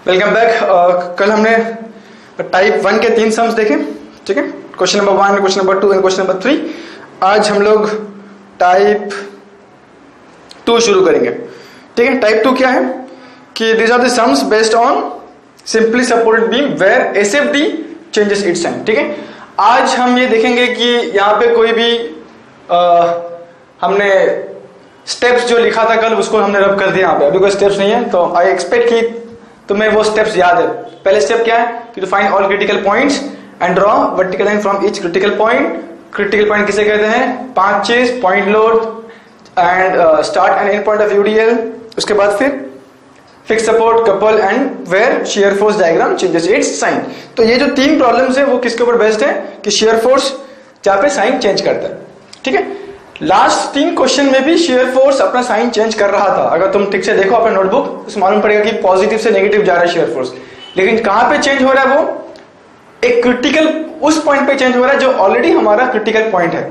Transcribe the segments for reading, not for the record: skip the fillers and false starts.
Welcome back. कल हमने type 1 के 3 सम्स देखे, ठीक है। Question number 1, question number 2 and question number 3। आज हम लोग टाइप 2 शुरू करेंगे, ठीक है। टाइप 2 क्या है कि these are the sums based on simply supported beam where SFD changes its sign, ठीक है। आज हम ये देखेंगे कि यहाँ पे कोई भी हमने स्टेप्स जो लिखा था कल उसको हमने रब कर दिया। यहाँ पे अभी कोई स्टेप्स नहीं है, तो आई एक्सपेक्ट कि तुम्हें वो स्टेप्स याद है। पहले स्टेप क्या है कि to find all critical points and draw vertical line from each critical point. क्रिटिकल पॉइंट किसे कहते हैं? 5 चीज, point load and start and end point of UDL. उसके बाद फिर fix support, couple and where shear force diagram changes its sign. तो ये जो 3 प्रॉब्लम्स है वो किसके ऊपर बेस्ड है कि शियर फोर्स जहां पे साइन चेंज करता है, ठीक है। लास्ट 3 क्वेश्चन में भी शियर फोर्स अपना साइन चेंज कर रहा था। अगर तुम ठीक से देखो अपना नोटबुक तो मालूम पड़ेगा कि पॉजिटिव से नेगेटिव जा रहा है शियर फोर्स। लेकिन कहां पे चेंज हो रहा है? वो एक क्रिटिकल उस पॉइंट पे चेंज हो रहा है जो ऑलरेडी हमारा क्रिटिकल पॉइंट है,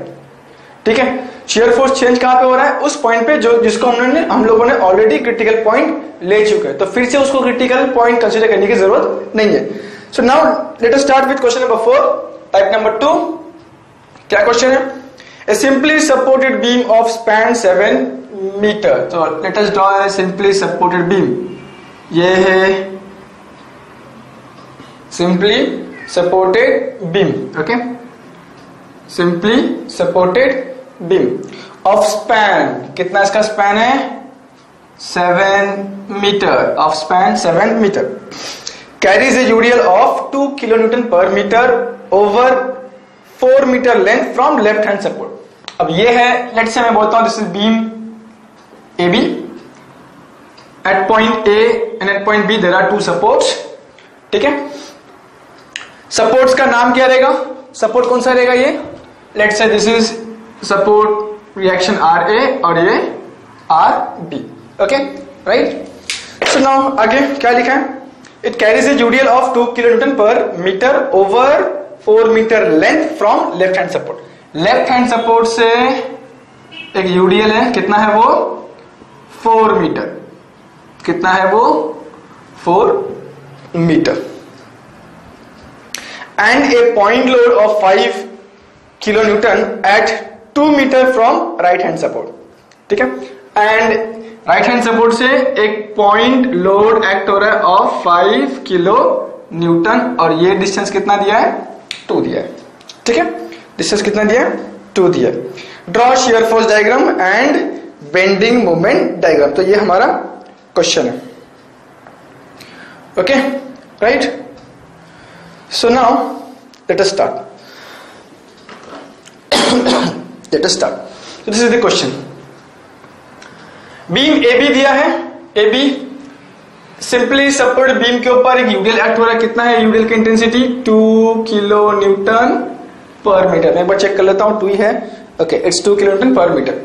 ठीक है। शियर फोर्स चेंज कहां पे हो रहा है? उस पॉइंट पे जो जिसको हम लोगों ने ऑलरेडी क्रिटिकल पॉइंट ले चुके हैं, तो फिर से उसको क्रिटिकल पॉइंट कंसीडर करने की जरूरत नहीं है। So now let us start with question number 4, type number 2। क्या क्वेश्चन है? A simply supported beam of span 7 meter. So let us draw a simply supported beam. ये है simply supported beam, okay? Simply supported beam of span. कितना इसका span है? 7 meter. Of span 7 meter. Carries a UDL of 2 kilonewton per meter over 4 meter length from left hand support. अब ये है, let's say मैं बोलता हूं this is beam AB at point A and at point B there are 2 supports, ठीक है। Supports का नाम क्या रहेगा? सपोर्ट कौन सा रहेगा? ये let's say this is support reaction RA और ये RB, okay, right. So now आगे क्या लिखा है? It carries a UDL of 2 kilonewton per meter over 4 meter length from left hand support. Left hand support से एक यूडीएल है, कितना है वो? 4 मीटर। कितना है वो? 4 metre. And a point load of 5 kilo newton at 2 metre from right hand support, ठीक है। एंड राइट हैंड सपोर्ट से एक पॉइंट लोड एक्ट हो रहा है ऑफ 5 किलो न्यूटन और ये डिस्टेंस कितना दिया है? 2 दिया है, ठीक है। डिस्टेंस कितना दिया? 2 दिया। Draw shear force diagram and bending moment diagram. तो ये हमारा क्वेश्चन है, okay, right. So now let us start. Let us start. This is the question. Beam AB दिया है, AB सिंपली सपोर्टेड बीम के ऊपर एक यूडीएल एक्ट हो रहा है। कितना है यूडीएल की intensity? 2 kilo newton per metre. मैं एक बार चेक कर लेता हूं, 2 ही है, okay, it's 2 kilo newton per metre.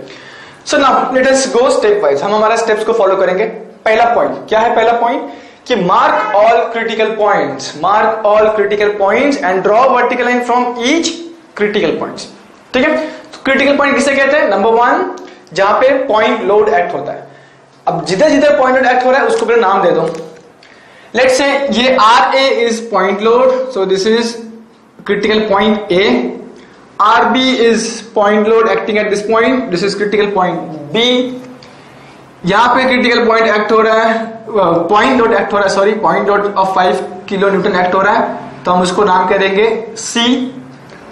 So now let us go step wise. हम हमारा स्टेप्स को फॉलो करेंगे। पहला पॉइंट क्या है? पहला पॉइंट कि mark all critical points, mark all critical points and draw vertical line from each critical points, ठीक है। तो क्रिटिकल पॉइंट किसे कहते हैं? नंबर 1 जहां पे पॉइंट लोड एक्ट होता है। अब जिधर जिधर पॉइंट लोड एक्ट हो रहा है उसको पहले नाम दे दो। लेट्स से ये RA is point load, so this is critical point A. RB is point load acting at this point. This is critical point B. यहां पे critical point act हो रहा है, point load act हो रहा है, sorry, point load of 5 kilo Newton act हो रहा है, तो हम उसको नाम क्या देंगे? C।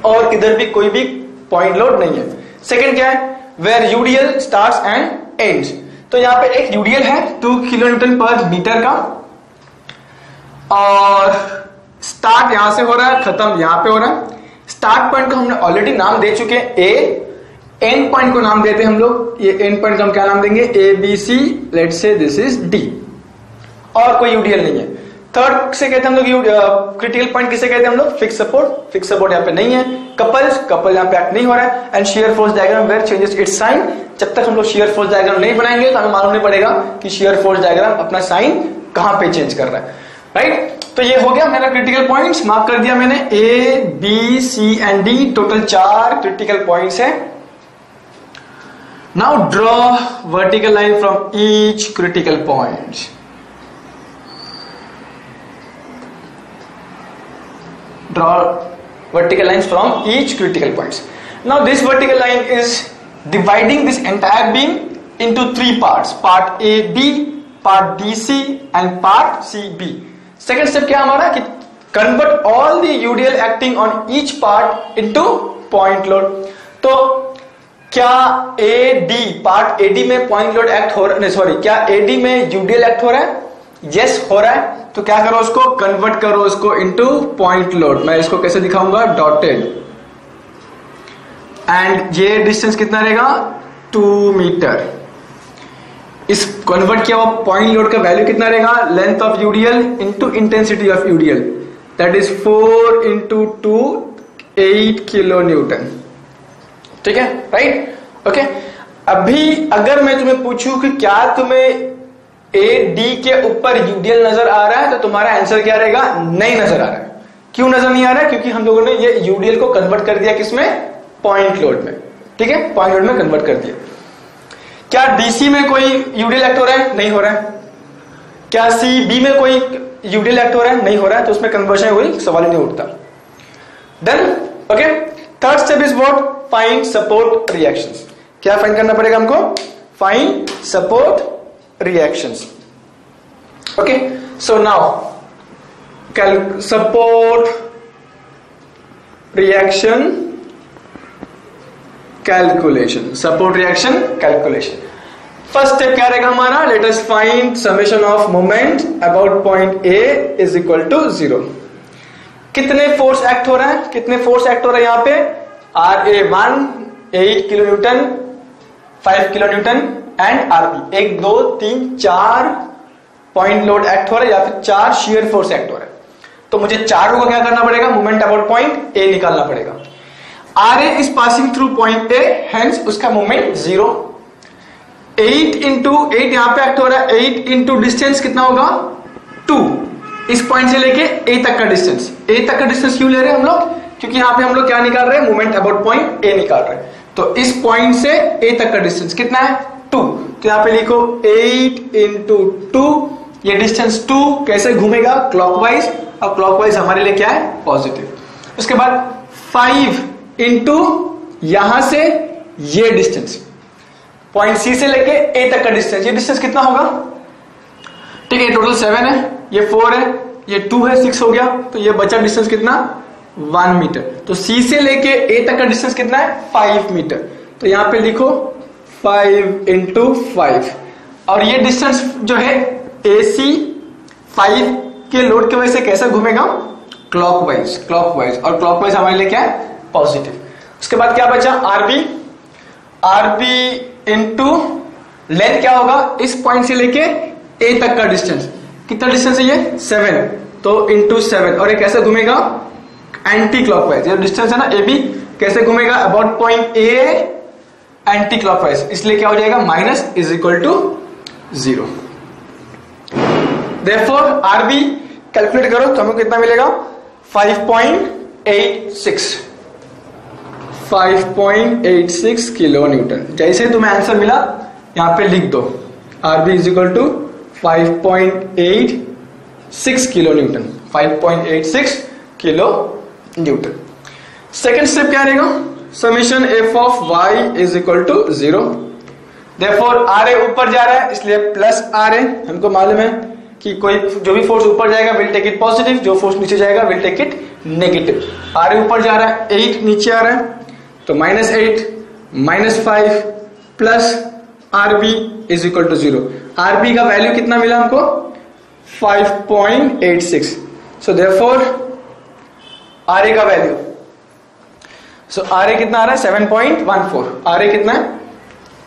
और इधर भी कोई भी point load नहीं है। सेकंड क्या है? Where UDL starts and ends. तो यहां पे एक UDL है 2 किलो न्यूटन पर मीटर का और स्टार्ट यहां से हो रहा है, खत्म यहां पे हो रहा है। स्टार्ट पॉइंट को हमने ऑलरेडी नाम दे चुके हैं A, एंड पॉइंट को नाम देते हैं हम लोग। ये एंड पॉइंट को हम क्या नाम देंगे? ABC, let's say this is D। और कोई यूडीएल नहीं है। थर्ड से कहते हैं हम लोग क्रिटिकल पॉइंट किसे कहते हैं हम लोग? Fix support. फिक्स सपोर्ट यहां पे नहीं है। कपल यहां पे एक्ट नहीं हो रहा है। And shear force diagram where changes its sign. जब तक हम लोग शियर फोर्स डायग्राम नहीं बनाएंगे तो हमें मालूम नहीं पड़ेगा कि शियर फोर्स डायग्राम अपना साइन कहां पे चेंज कर रहा है, राइट। तो ये हो गया मेरा क्रिटिकल पॉइंट्स, मार्क कर दिया मैंने। A, B, C and D, total 4 critical points है। Now draw vertical line from each critical point. draw vertical lines from each critical points. Now this vertical line is dividing this entire beam into three parts, part AB, part DC and part CB. Second step क्या हमारा कि convert all the UDL acting on each part into point load. तो क्या AD part AD में point load act हो रहा है, sorry, क्या AD में UDL एक्ट हो रहा है? यस हो रहा है. तो क्या करो, उसको कन्वर्ट करो उसको इनटू पॉइंट लोड. मैं इसको कैसे दिखाऊंगा, डॉटेड. एंड ये डिस्टेंस कितना रहेगा, 2 मीटर. इस कन्वर्ट किया हुआ पॉइंट लोड का वैल्यू कितना रहेगा, length of UDL into intensity of UDL, that is 4 into 2, 8 kilo newton. ठीक है, राइट, ओके. अभी अगर मैं तुम्हें पूछूं कि क्या तुम्हें AD के ऊपर यूडीएल नजर आ रहा है, तो तुम्हारा आंसर क्या रहेगा, नहीं नजर आ रहा है. क्यों नजर नहीं आ रहा है, क्योंकि हम लोगों ने ये यूडीएल को कन्वर्ट कर दिया किसमें, पॉइंट लोड में. ठीक है, पॉइंट लोड में कन्वर्ट कर दिया. क्या DC में कोई यूडीएल एक्ट हो रहा है, नहीं हो रहा है. क्या CB में कोई यूडीएल एक्ट हो रहा है, नहीं हो रहा है. तो उसमें कन्वर्शन कोई सवाल ही नहीं उठता. Then okay, third step is what, find support reactions. क्या फाइंड करना पड़ेगा हमको, find support reactions. Okay, so now support reaction calculation. Support reaction calculation. First step क्या रहेगा हमारा, let us find summation of moment about point A is equal to 0. कितने force act हो रहा है, कितने फोर्स एक्ट हो रहा है यहाँ पे, RA1 8 kilo Newton, 5 kilo Newton and RB 1 2 3 4 point load act हो रहा है या फिर 4 शियर फोर्स एक्ट हो रहा है. तो मुझे चारों को क्या करना पड़ेगा, मोमेंट अबाउट पॉइंट A निकालना पड़ेगा. RA is passing through point A, hence उसका मोमेंट 0. 8 इंटू 8 यहां पे एक्ट हो रहा है, 8 इंटू डिस्टेंस कितना होगा, 2. इस पॉइंट से लेके A तक का डिस्टेंस. A तक का डिस्टेंस क्यों ले रहे हैं हम लोग, क्योंकि यहां पे हम लोग क्या निकाल रहे हैं, मोमेंट अबाउट पॉइंट A निकाल रहे हैं. तो इस पॉइंट से A तक का डिस्टेंस कितना है, 2. तो यहां पे लिखो 8 इंटू 2, ये डिस्टेंस 2 कैसे घूमेगा, क्लॉकवाइज, और क्लॉकवाइज हमारे लिए क्या है, पॉजिटिव. उसके बाद 5 इंटू यहां से ये डिस्टेंस, पॉइंट C से लेके A तक का डिस्टेंस, ये डिस्टेंस कितना होगा, ठीक है, टोटल 7 है, ये 4 है, ये 2 है, 6 हो गया. तो ये बचा डिस्टेंस कितना, 1 मीटर. तो C से लेके A तक का डिस्टेंस कितना है, 5 मीटर. तो यहां पे लिखो 5 इंटू 5, और ये डिस्टेंस जो है AC 5 के लोड की वजह से कैसा घूमेगा, क्लॉकवाइज, क्लॉकवाइज, और क्लॉकवाइज हमारे लिए क्या है, पॉजिटिव. उसके बाद क्या बचा, RB इंटू लेंथ क्या होगा, इस पॉइंट से लेके A तक का डिस्टेंस, कितना डिस्टेंस है ये, 7, तो इंटू 7, और ये कैसे घूमेगा, एंटी क्लॉकवाइज. ये डिस्टेंस है ना AB, कैसे घूमेगा, about point A anti clockwise, इसलिए क्या हो जाएगा, minus is equal to 0. Therefore RB calculate करो तो हमें कितना मिलेगा, 5.86 किलो न्यूटन. जैसे तुम्हें आंसर मिला यहां पे लिख दो, RB is equal to 5.86 kilo newton, 5.86 kilo newton. Second step क्या रहेगा, summation f of y is equal to 0. Therefore RA ऊपर जा रहा है इसलिए प्लस RA. हमको मालूम है कि कोई जो भी फोर्स ऊपर जाएगा विल टेक इट पॉजिटिव, जो फोर्स नीचे जाएगा will take it negative. RA ऊपर जा रहा है, 8 नीचे आ रहा है, तो -8 -5 plus RB is equal to 0. RB का वैल्यू कितना मिला हमको, 5.86. सो देयरफॉर RA का वैल्यू, सो RA कितना आ रहा है, 7.14. RA कितना है,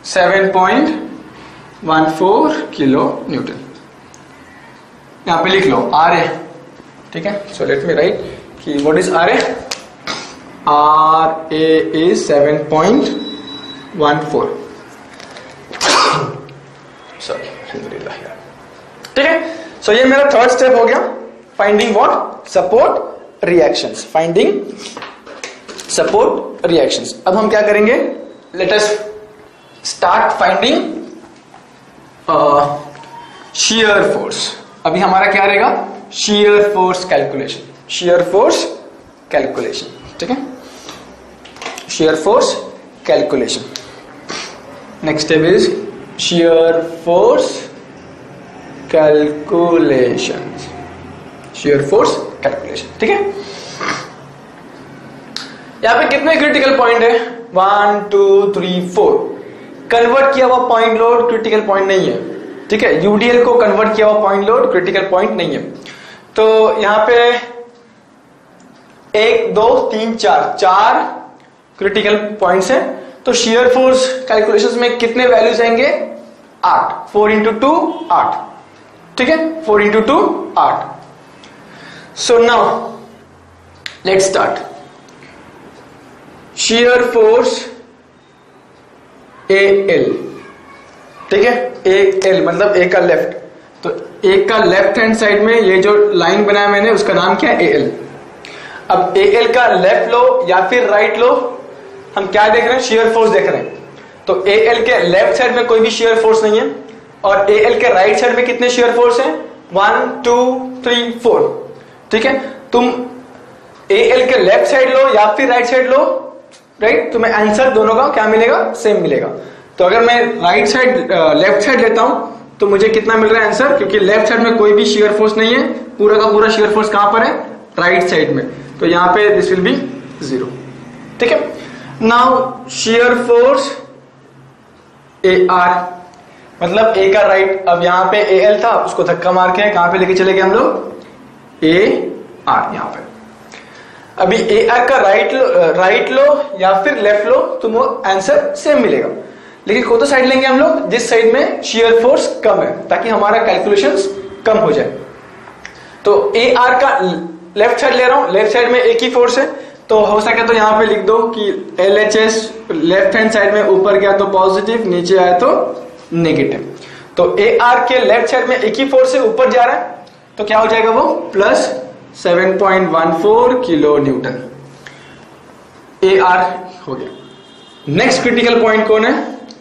7.14 किलो न्यूटन. यहां पे लिख लो RA. ठीक है, सो लेट मी राइट कि what is RA. RA is 7.14. Sorry, ठीक है. सो ये मेरा थर्ड स्टेप हो गया, finding what, support reactions, finding support reactions. अब हम क्या करेंगे, let us start finding shear force. अभी हमारा क्या रहेगा, shear force calculation, shear force calculation, ठीक है, shear force calculation. Next step is shear force calculation. shear force calculation, ठीक है। यहां पे कितने क्रिटिकल पॉइंट है? 1 2 3 4। कन्वर्ट किया हुआ पॉइंट लोड क्रिटिकल पॉइंट नहीं है, ठीक है। यूडीएल को कन्वर्ट किया हुआ पॉइंट लोड क्रिटिकल पॉइंट नहीं है। तो यहां पे 1 2 3 4 क्रिटिकल पॉइंट्स है। तो shear फोर्स कैलकुलेशंस में कितने वैल्यूज आएंगे? 8। 4 into 2 8, ठीक है, 4 into 2 8। So now let's start. shear force AL, ठीक है, AL मतलब A का लेफ्ट। तो A का लेफ्ट हैंड साइड में ये जो लाइन बनाया मैंने उसका नाम क्या है? AL। अब AL का लेफ्ट लो या फिर राइट लो, हम क्या देख रहे हैं? shear फोर्स देख रहे हैं। तो AL के लेफ्ट साइड में कोई भी shear फोर्स नहीं है और AL के राइट साइड में कितने shear फोर्स हैं? 1 2 3 4, ठीक है। तुम AL के लेफ्ट साइड लो या फिर राइट साइड लो, राइट, तुम्हें आंसर दोनों का क्या मिलेगा? सेम मिलेगा। तो अगर मैं राइट साइड लेफ्ट साइड लेता हूं तो मुझे कितना मिल रहा है आंसर? क्योंकि लेफ्ट साइड में कोई भी shear फोर्स नहीं है, पूरा का पूरा shear फोर्स कहां पर है? राइट साइड में। तो यहां पे दिस विल बी 0, ठीक है। नाउ shear फोर्स AR मतलब A का राइट। अब यहां पे AL था, उसको धक्का मार के कहां पे लेके चले गए हम लोग? AR यहां पे। अभी AR का राइट लो या फिर लेफ्ट लो, तुमको आंसर सेम मिलेगा। लेकिन कौन सा साइड लेंगे हम लोग? जिस साइड में shear फोर्स कम है, ताकि हमारा कैलकुलेशंस कम हो जाए। तो AR का लेफ्ट साइड ले रहा हूं, लेफ्ट साइड में एक ही फोर्स है, तो हो सके तो यहां पे लिख दो कि LHS लेफ्ट हैंड साइड में ऊपर गया तो पॉजिटिव, नीचे आया तो नेगेटिव। तो AR के लेफ्ट साइड में एक ही फोर्स है, ऊपर जा रहा है, तो क्या हो जाएगा वो? Plus 7.14 kilo Newton. AR हो गया। नेक्स्ट क्रिटिकल पॉइंट कौन है?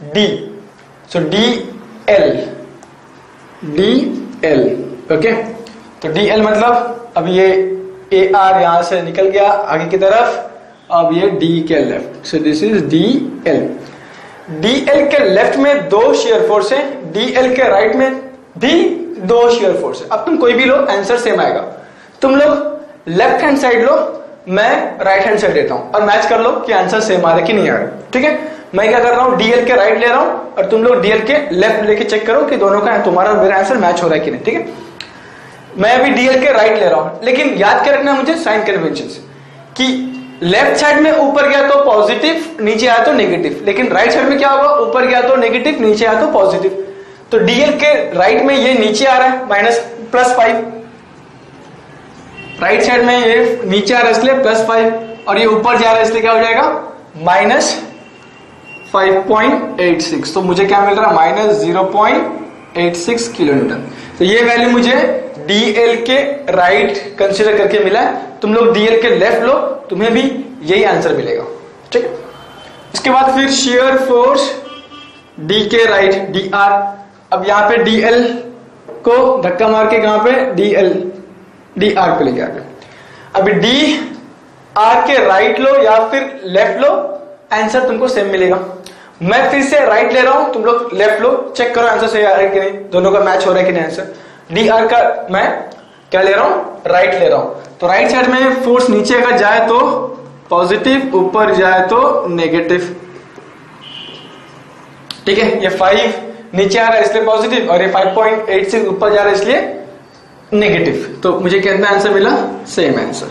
D। सो DL, ओके। तो DL मतलब अब ये AR यहां से निकल गया आगे की तरफ, अब ये D के left. So this is DL। DL के लेफ्ट में 2 shear फोर्स है, DL के राइट में भी 2 shear फोर्स है। अब तुम कोई भी लो, आंसर सेम आएगा। तुम लोग लेफ्ट हैंड साइड लो, मैं राइट हैंड साइड लेता हूं और मैच कर लो कि आंसर सेम आ रहा है कि नहीं आ रहा, ठीक है। मैं क्या कर रहा हूं? DL के राइट ले रहा हूं और तुम लोग DL के लेफ्ट लेके चेक करो कि दोनों का तुम्हारा मेरा आंसर मैच हो रहा है कि नहीं, ठीक है। मैं अभी DL के राइट ले रहा हूं, लेकिन याद क्या रखना मुझे? साइन कन्वेंशन कि लेफ्ट साइड में ऊपर गया तो पॉजिटिव, नीचे आया तो नेगेटिव, लेकिन राइट साइड में क्या होगा? ऊपर गया तो नेगेटिव, नीचे आया तो पॉजिटिव। तो DL के राइट में ये नीचे आ रहा है +5, राइट साइड में ये नीचे आ रहा है इसलिए +5, और ये ऊपर जा रहा है इसलिए क्या हो जाएगा? -5.86। तो मुझे क्या मिल रहा है? -0.86 किलो न्यूटन। तो ये वैल्यू मुझे DL के राइट कंसीडर करके मिला है। तुम लोग DL के लेफ्ट लो, तुम्हें भी यही आंसर मिलेगा, ठीक है। इसके बाद फिर shear फोर्स D के राइट, DR। अब यहां पे DL को धक्का मार के कहां पे? DR पे लेके आ गए। अभी DR के राइट लो या फिर लेफ्ट लो, आंसर तुमको सेम मिलेगा। मैं फिर से राइट ले रहा हूं, तुम लोग लेफ्ट लो, चेक करो आंसर सही आ रहा है कि नहीं, दोनों का मैच हो रहा है कि नहीं आंसर। DR का मैं क्या ले रहा हूं? राइट ले रहा हूं। तो राइट साइड में फोर्स नीचे अगर जाए तो पॉजिटिव, ऊपर जाए तो नेगेटिव, ठीक है। ये 5 नीचे आ रहा है इसलिए पॉजिटिव, और ये 5.86 ऊपर जा रहा है इसलिए नेगेटिव। तो मुझे कितना आंसर मिला? Same answer,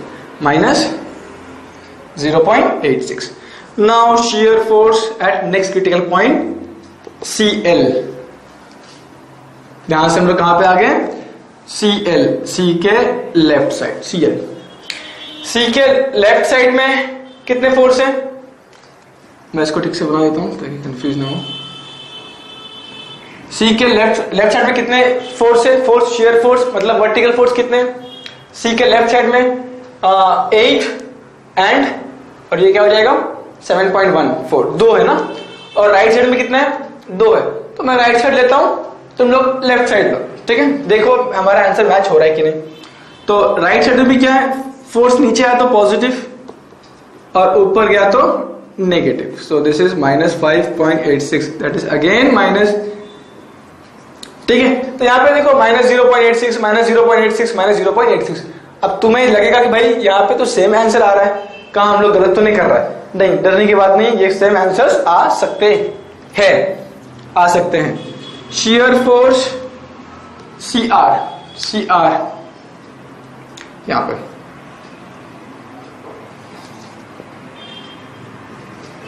-0.86। Now shear force at next critical point CL। यहां से हम लोग कहां पे आ गए? CL, C के लेफ्ट साइड, C के लेफ्ट साइड में कितने फोर्स हैं? मैं इसको ठीक से बना देता हूं ताकि कंफ्यूज ना हो। C के लेफ्ट साइड में कितने फोर्स है? फोर्स shear फोर्स मतलब वर्टिकल फोर्स कितने? C के लेफ्ट साइड में 8 एंड, और ये क्या हो जाएगा? 7.14, 2 है ना। और राइट साइड में कितना है? 2 है। तो मैं राइट साइड लेता हूं, तुम लोग लेफ्ट साइड लो, ठीक है। देखो हमारा आंसर मैच हो रहा है कि नहीं। तो राइट साइड में भी क्या है? फोर्स नीचे आया तो पॉजिटिव और ऊपर गया तो negative, so this is -5.86, that is again minus. ठीक है, तो यहां पे देखो -0.86 -0.86 -0.86। अब तुम्हें लगेगा कि भाई यहाँ पे तो सेम आंसर आ रहा है, कहाँ हम लोग गलत तो नहीं कर रहा है? नहीं, डरने की बात नहीं, ये सेम आंसर्स आ सकते हैं, आ सकते हैं। शियर फोर्स CR यहां पे,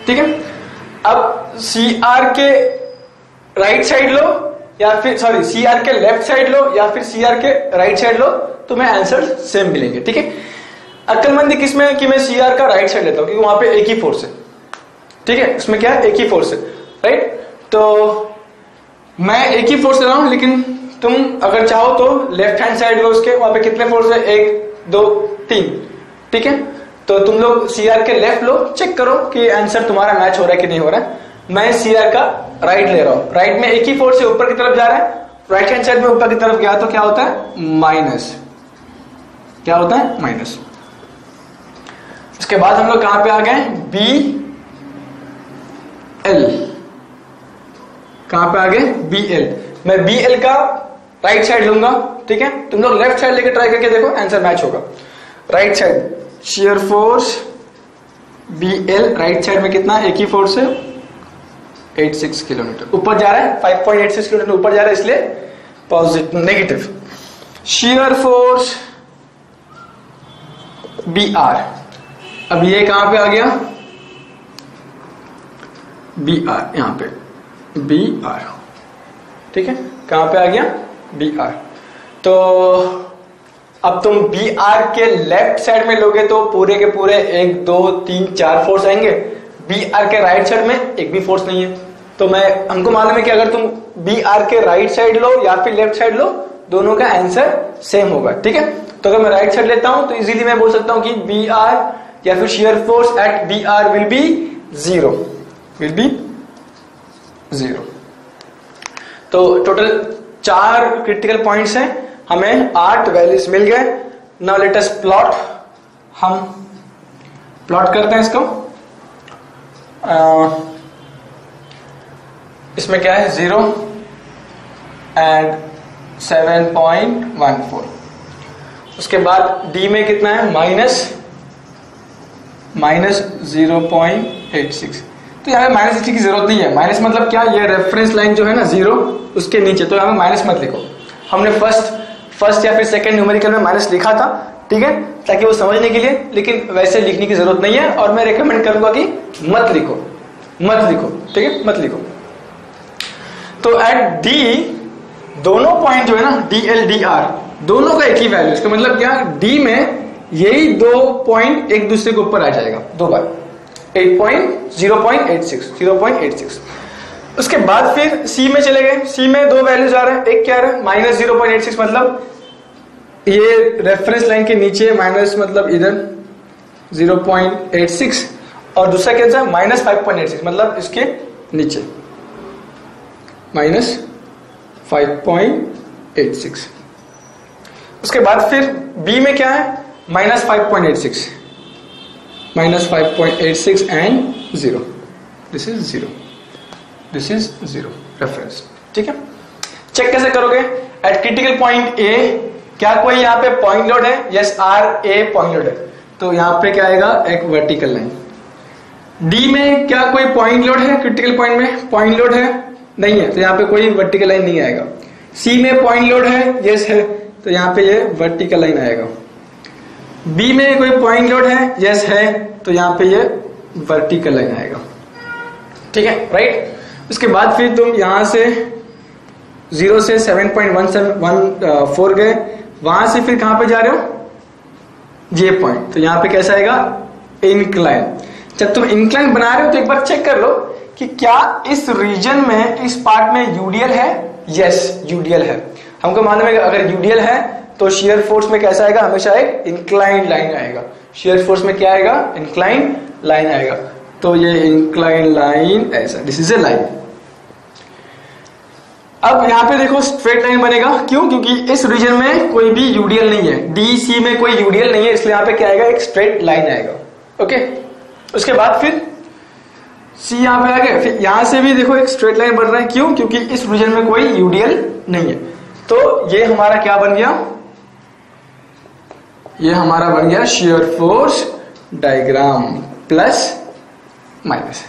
ठीक है। अब CR के राइट साइड लो या फिर सॉरी CR के लेफ्ट साइड लो या फिर CR के राइट साइड लो, तुम्हें आंसर सेम मिलेंगे। ठीक है, अक्लमंदी किसमें है कि मैं CR का राइट साइड लेता हूं क्योंकि वहां पे एक ही फोर्स है। ठीक है, इसमें क्या है, एक ही फोर्स है, राइट। तो मैं एक ही फोर्स ले रहा हूं, लेकिन तुम अगर चाहो तो लेफ्ट हैंड साइड लो उसके, वहां पे कितने फोर्स है, 1 2 3। ठीक है, तो तुम लोग CR के लेफ्ट लो, चेक करो कि आंसर तुम्हारा मैच हो रहा है कि नहीं हो रहा है। मैं CR का राइट ले रहा हूं, राइट में एक ही फोर्स से ऊपर की तरफ जा रहा है, राइट हैंड साइड में ऊपर की तरफ गया तो क्या होता है, माइनस। क्या होता है, माइनस। उसके बाद हम लोग कहां पे आ गए, BL। कहां पे आ गए, BL। मैं BL का राइट साइड लूंगा। ठीक है, तुम लोग लेफ्ट साइड लेके ट्राई करके देखो, आंसर मैच होगा। Right side shear force BL, right side में कितना, एक ही फोर्स है, 86 किलोमीटर ऊपर जा रहा है, 5.86 किलोमीटर ऊपर जा रहा है, इसलिए positive negative. Shear force BR, अब ये कहां पे आ गया, BR, यहां पे BR। ठीक है, कहां पे आ गया, BR। तो अब तुम BR के लेफ्ट साइड में लोगे तो पूरे के पूरे 1 2 3 4 फोर्स आएंगे। BR के राइट साइड में एक भी फोर्स नहीं है, तो हमको मालूम है कि अगर तुम BR के राइट साइड लो या फिर लेफ्ट साइड लो, दोनों का आंसर सेम होगा। ठीक है, तो अगर मैं राइट साइड लेता हूं तो इजीली मैं बोल सकता हूं कि BR या फिर shear force at BR will be 0, will be 0। तो टोटल 4 क्रिटिकल पॉइंट्स हैं, हमें 8 वैल्यूज मिल गए। नाउ लेट अस प्लॉट, हम प्लॉट करते हैं इसको। इसमें क्या है, 0 एंड 7.14। उसके बाद D में कितना है, माइनस 0.86। तो यहाँ पे -80 की जरूरत नहीं है। माइनस मतलब क्या, ये रेफरेंस लाइन जो है ना 0, उसके नीचे, तो यहाँ पे माइनस मत लिखो। हमने फर्स्ट या फिर सेकंड न्यूमेरिकल में माइनस लिखा था, ठीक है, ताकि वो समझने के लिए, लेकिन वैसे लिखने की जरूरत नहीं है। और मैं रेकमेंड करूंगा कि मत लिखो, ठीक है, मत लिखो। तो एट D दोनों पॉइंट जो है ना, DL DR, दोनों का एक ही वैल्यू, इसका मतलब क्या, D में यही 2 पॉइंट एक दूसरे के ऊपर आ जाएगा 2 बार, 0.86। उसके बाद फिर C में चले गए। C में 2 वैल्यूज आ रहे हैं, एक क्या आ रहा है, -0.86, मतलब ये रेफरेंस लाइन के नीचे, माइनस मतलब इधर 0.86, और दूसरा क्या था, -5.86, मतलब इसके नीचे -5.86। उसके बाद फिर B में क्या है, -5.86 एंड 0, दिस इज 0 रेफरेंस। ठीक है, चेक कैसे करोगे, एट क्रिटिकल पॉइंट A क्या कोई यहाँ पे पॉइंट लोड है, यस, RA पॉइंट लोड है, तो यहाँ पे क्या आएगा, एक वर्टिकल लाइन। D में क्या कोई पॉइंट लोड है, क्रिटिकल पॉइंट में पॉइंट लोड है, नहीं है, तो यहाँ पे कोई वर्टिकल लाइन नहीं आएगा। C में पॉइंट लोड है, यस है, तो यहाँ पे ये वर्टिकल लाइन आएगा। B में कोई पॉइंट लोड है, यस है, तो यहाँ पे ये वर्टिकल लाइन आएगा। ठीक है, राइट। उसके बाद फिर तुम यहां से 0 से 7.14 गए, वहां से फिर कहां पे जा रहे हो, ये पॉइंट, तो यहां पे कैसा आएगा, इंक्लाइन। जब तुम इंक्लाइन बना रहे हो तो एक बार चेक कर लो कि क्या इस रीजन में, इस पार्ट में यूडीएल है, यस यूडीएल है। हमको मालूम है कि अगर यूडीएल है तो शियर फोर्स में कैसा आएगा, हमेशा एक इंक्लाइन लाइन आएगा। शियर फोर्स में क्या आएगा, इंक्लाइन लाइन आएगा। तो ये इंक्लाइन लाइन ऐसा, दिस इज ए लाइन। अब यहाँ पे देखो स्ट्रेट लाइन बनेगा, क्यों? क्योंकि इस रीजन में कोई भी यूडीएल नहीं है, डीसी में कोई यूडीएल नहीं है, इसलिए यहाँ पे क्या आएगा? एक स्ट्रेट लाइन आएगा। ओके, उसके बाद फिर सी यहाँ पे आ गया, फिर यहां से भी देखो एक स्ट्रेट लाइन बन रहा है, क्यों? क्योंकि इस रीजन में कोई यूडीएल नहीं है। तो ये हमारा क्या बन गया? ये हमारा बन गया shear force diagram plus minus,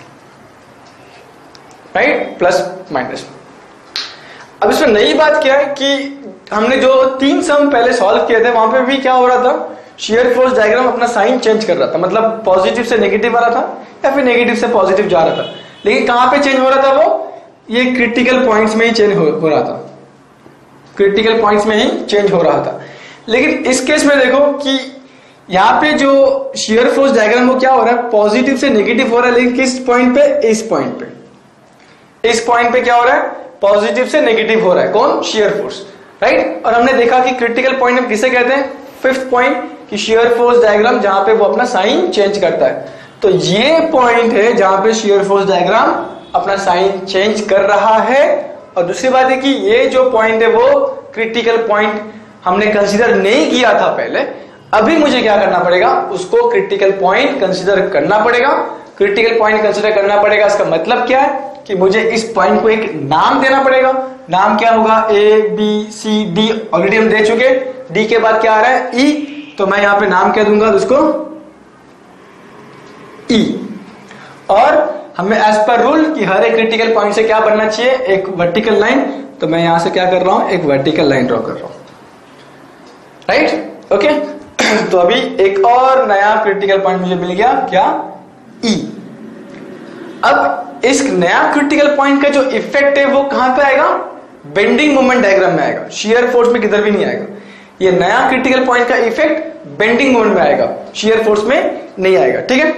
right? Plus minus. अब इसमें नई बात क्या है कि हमने जो 3 सम पहले सॉल्व किए थे वहां पे भी क्या हो रहा था? शियर फोर्स डायग्राम अपना साइन चेंज कर रहा था, मतलब पॉजिटिव से नेगेटिव आ रहा था या फिर नेगेटिव से पॉजिटिव जा रहा था। लेकिन कहां पे चेंज हो रहा था? वो ये क्रिटिकल पॉइंट्स में ही चेंज हो रहा था, क्रिटिकल पॉइंट्स में ही चेंज हो रहा था। लेकिन इस केस में देखो कि यहां पे जो शियर फोर्स डायग्राम वो क्या हो रहा है? पॉजिटिव से नेगेटिव हो रहा है, लेकिन किस पॉइंट पे? इस पॉइंट पे। इस पॉइंट पे क्या हो रहा है? पॉजिटिव से नेगेटिव हो रहा है। कौन? Shear force, right? और हमने देखा कि क्रिटिकल पॉइंट हम किसे कहते हैं? 5th पॉइंट, कि शियर फोर्स डायग्राम जहां पे वो अपना साइन चेंज करता है। तो ये पॉइंट है जहां पे शियर फोर्स डायग्राम अपना साइन चेंज कर रहा है। और दूसरी बात है कि ये जो पॉइंट है वो क्रिटिकल पॉइंट हमने कंसीडर नहीं किया था पहले, अभी मुझे क्या करना पड़ेगा? उसको क्रिटिकल पॉइंट कंसीडर करना पड़ेगा। क्रिटिकल पॉइंट कंसीडर करना पड़ेगा, इसका मतलब क्या है कि मुझे इस पॉइंट को एक नाम देना पड़ेगा। नाम क्या होगा? A B C D, already हम दे चुके। डी के बाद क्या आ रहा है? ई, तो मैं यहां पे नाम क्या दूंगा उसको? ई। और हमें एज पर रूल कि हर एक क्रिटिकल पॉइंट से क्या बनना चाहिए? एक वर्टिकल लाइन। तो मैं यहां से क्या कर रहा हूं? एक वर्टिकल लाइन ड्रॉ कर रहा हूं, राइट? ओके, तो अभी एक और नया क्रिटिकल पॉइंट मुझे मिल गया, क्या? ई। अब इस नया क्रिटिकल पॉइंट का जो इफेक्ट है वो कहां पे आएगा? बेंडिंग मोमेंट डायग्राम में आएगा, शियर फोर्स में किधर भी नहीं आएगा। ये नया क्रिटिकल पॉइंट का इफेक्ट बेंडिंग मोमेंट में आएगा, शियर फोर्स में नहीं आएगा। ठीक है,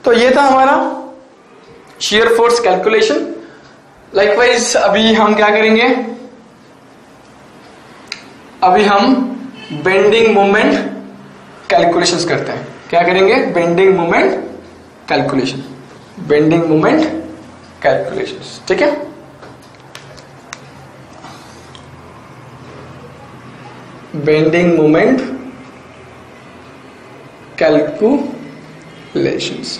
तो ये था हमारा शियर फोर्स कैलकुलेशन। लाइकवाइज अभी हम क्या करेंगे? अभी हम बेंडिंग मोमेंट कैलकुलेशंस करते हैं। क्या करेंगे? Bending moment calculation, bending moment calculations. ठीक है, bending moment calculations,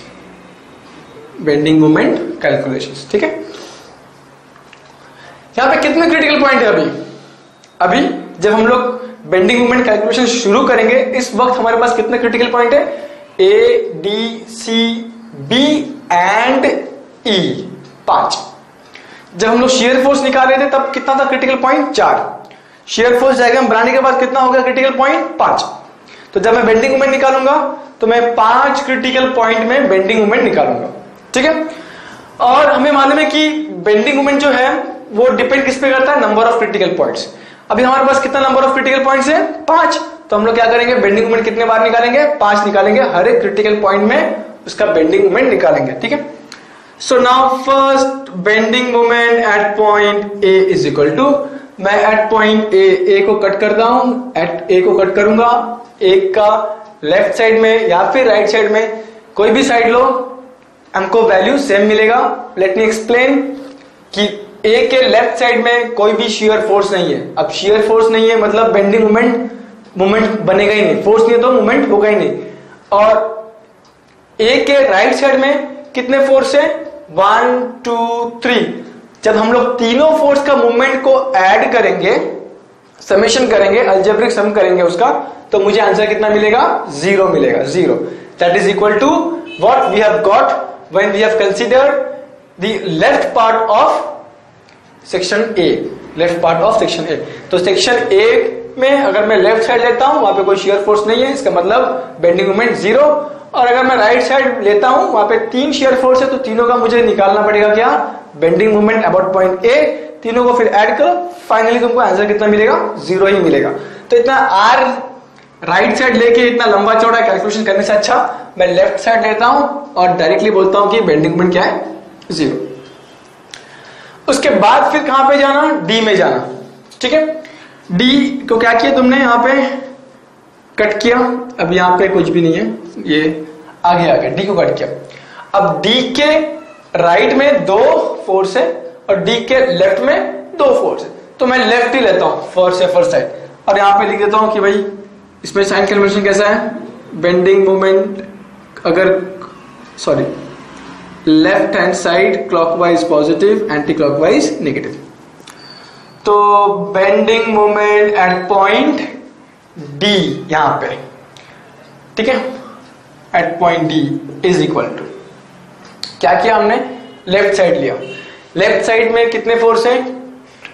bending moment calculations. ठीक है, यहां पे कितने क्रिटिकल पॉइंट है? अभी जब हम लोग बेंडिंग मोमेंट कैलकुलेशन शुरू करेंगे, इस वक्त हमारे पास कितने क्रिटिकल पॉइंट है? A D C B and E, 5। जब हम लोग शियर फोर्स निकाल रहे थे तब कितना था critical point? 4। Shear force diagram बनाने के बाद कितना हो गया क्रिटिकल पॉइंट? 5। तो जब मैं बेंडिंग मोमेंट निकालूंगा तो मैं 5 क्रिटिकल पॉइंट में बेंडिंग मोमेंट निकालूंगा। ठीक है, और हमें मालूम है कि बेंडिंग मोमेंट जो है वो डिपेंड किस पे करता है? Number of critical points. अभी हमारे पास कितना नंबर ऑफ क्रिटिकल पॉइंट्स है? 5। तो हम लोग क्या करेंगे? बेंडिंग मोमेंट कितने बार निकालेंगे? 5 निकालेंगे। हर एक क्रिटिकल पॉइंट में उसका बेंडिंग मोमेंट निकालेंगे। ठीक है, so now first bending moment at point A is equal to, मैं एट पॉइंट ए को कट करता हूं, एट ए को कट करूंगा। एक का लेफ्ट साइड में या फिर राइट साइड में, कोई भी साइड लो, हमको वैल्यू सेम मिलेगा। लेट मी एक्सप्लेन कि ए के लेफ्ट साइड में कोई भी शियर फोर्स नहीं है। अब शियर फोर्स नहीं है मतलब बेंडिंग मोमेंट बनेगा ही नहीं, फोर्स नहीं है तो मोमेंट होगा ही नहीं। और ए के राइट साइड में कितने फोर्स है? 1 2 3। जब हम लोग तीनों फोर्स का मूवमेंट को ऐड करेंगे, समेशन करेंगे, अलजेब्रिक सम करेंगे उसका, तो मुझे आंसर कितना मिलेगा? 0 मिलेगा। 0 that is equal to what we have got when we have considered the left part of section A, left part of section A. तो सेक्शन ए में अगर मैं लेफ्ट साइड लेता हूं, वहां पे कोई शियर फोर्स नहीं है, इसका मतलब बेंडिंग मोमेंट 0। और अगर मैं राइट साइड लेता हूं, वहां पे 3 शियर फोर्स है, तो तीनों का मुझे निकालना पड़ेगा क्या? Bending moment about point A. तीनों को फिर ऐड करो, फाइनली तुमको आंसर कितना मिलेगा? 0 ही मिलेगा। तो इतना आर राइट साइड लेके इतना लंबा चौड़ा कैलकुलेशन करने से अच्छा मैं लेफ्ट साइड लेता हूं और डायरेक्टली बोलता हूं कि बेंडिंग मोमेंट क्या है? 0। उसके बाद फिर कहां पे जाना? डी में जाना। ठीक है, डी को क्या किया तुमने? यहां पे कट किया। अब यहां पे कुछ भी नहीं है, ये आगे आ गया। डी को कट किया। अब डी के राइट में 2 फोर्स है और डी के लेफ्ट में 2 फोर्स है। तो मैं लेफ्ट ही लेता हूं फर्स्ट साइड, और यहां पे लिख देता हूं कि भाई इसमें साइन कन्वेंशन कैसा है, बेंडिंग मोमेंट अगर left hand side clockwise positive, anti clockwise negative. तो bending moment at point D यहां पे, ठीक है, at point D is equal to, क्या किया हमने, लेफ्ट साइड लिया। लेफ्ट साइड में कितने फोर्स है,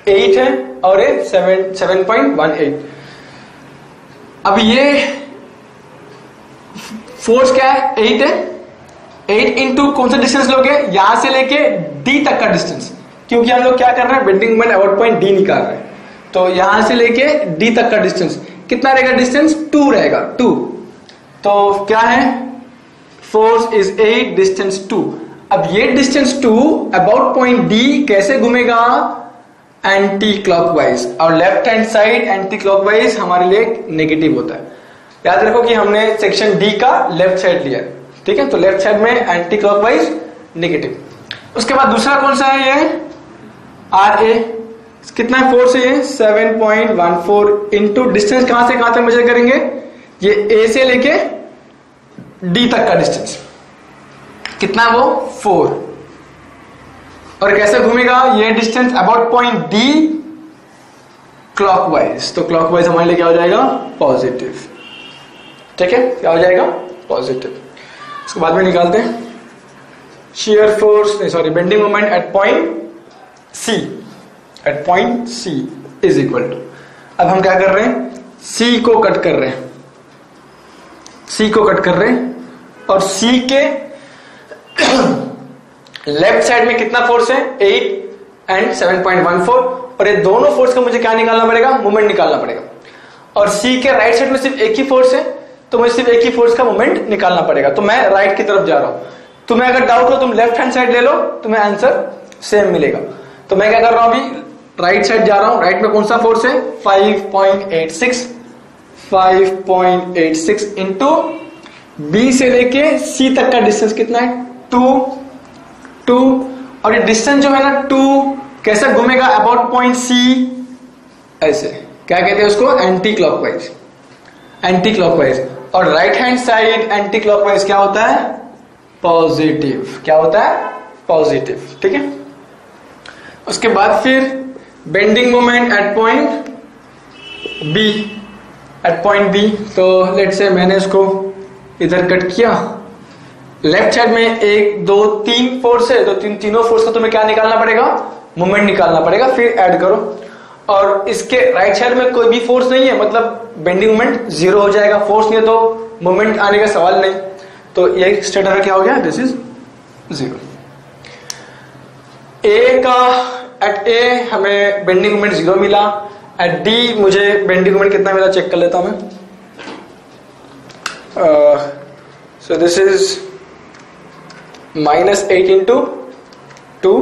8 है और ये 7.18। अब ये फोर्स क्या है, 8 है, 8 इंटू कौन सा डिस्टेंस लोगे, यहां से लेके डी तक का डिस्टेंस, क्योंकि हम लोग क्या कर रहे हैं, bending moment about point D निकाल रहे हैं। तो यहां से लेके डी तक का डिस्टेंस कितना रहेगा, डिस्टेंस 2 रहेगा, 2। तो क्या है, फोर्स इज 8, डिस्टेंस 2। अब ये डिस्टेंस 2 अबाउट पॉइंट डी कैसे घूमेगा, एंटी क्लॉकवाइज, और left hand side anti clockwise हमारे लिए नेगेटिव होता है। याद रखो कि हमने सेक्शन डी का लेफ्ट साइड लिया, ठीक है, तो लेफ्ट साइड में एंटी क्लॉकवाइज नेगेटिव। उसके बाद दूसरा कौन सा है, ये आर ए, कितना फोर्स है ये, 7.14 इंटू डिस्टेंस कहां से कहां तक मेजर करेंगे, ये ए से लेके डी तक का डिस्टेंस कितना, वो 4। और कैसे घूमेगा ये distance, about point D clockwise, तो क्लॉकवाइज हमारे लिए क्या हो जाएगा, पॉजिटिव, ठीक है, क्या हो जाएगा, पॉजिटिव। इसको बाद में निकालते हैं, shear force bending moment at point C, at point C is equal to, अब हम क्या कर रहे हैं, सी को कट कर रहे हैं, सी को कट कर रहे हैं, और सी के लेफ्ट साइड में कितना फोर्स है, 8 एंड 7.14, और ये दोनों फोर्स का मुझे क्या निकालना पड़ेगा, मोमेंट निकालना पड़ेगा। और सी के राइट साइड में सिर्फ एक ही फोर्स है, तो मुझे सिर्फ एक ही फोर्स का मोमेंट निकालना पड़ेगा। तो मैं राइट की तरफ जा रहा हूं, तुम्हें अगर डाउट हो तुम लेफ्ट हैंड साइड ले लो, तुम्हें आंसर सेम मिलेगा। तो मैं क्या कर रहा हूं, अभी राइट साइड जा रहा हूं, राइट में कौन सा फोर्स है, 5.86 इंटू बी से लेके सी तक का डिस्टेंस कितना है, 2, और ये डिस्टेंस जो है ना 2 कैसे घूमेगा, अबाउट पॉइंट सी, ऐसे, क्या कहते हैं उसको, एंटी क्लॉकवाइज, एंटी क्लॉकवाइज। और right hand side anti clockwise क्या होता है, पॉजिटिव, क्या होता है, पॉजिटिव, ठीक है। उसके बाद फिर bending moment at point B, at point B, तो लेट्स से मैंने इसको इधर कट किया, लेफ्ट साइड में 1 2 3 फोर्स है, तो तीनों फोर्स का तुम्हें क्या निकालना पड़ेगा, मोमेंट निकालना पड़ेगा, फिर ऐड करो। और इसके राइट साइड में कोई भी फोर्स नहीं है, मतलब बेंडिंग मोमेंट 0 हो जाएगा, फोर्स नहीं है तो मोमेंट आने का सवाल नहीं, तो ये स्टेट एरर क्या हो गया, दिस इज 0। ए का एट ए हमें बेंडिंग मोमेंट 0 मिला, एट डी मुझे बेंडिंग मोमेंट कितना मिला, चेक कर लेता हूं मैं। So this is -8 into 2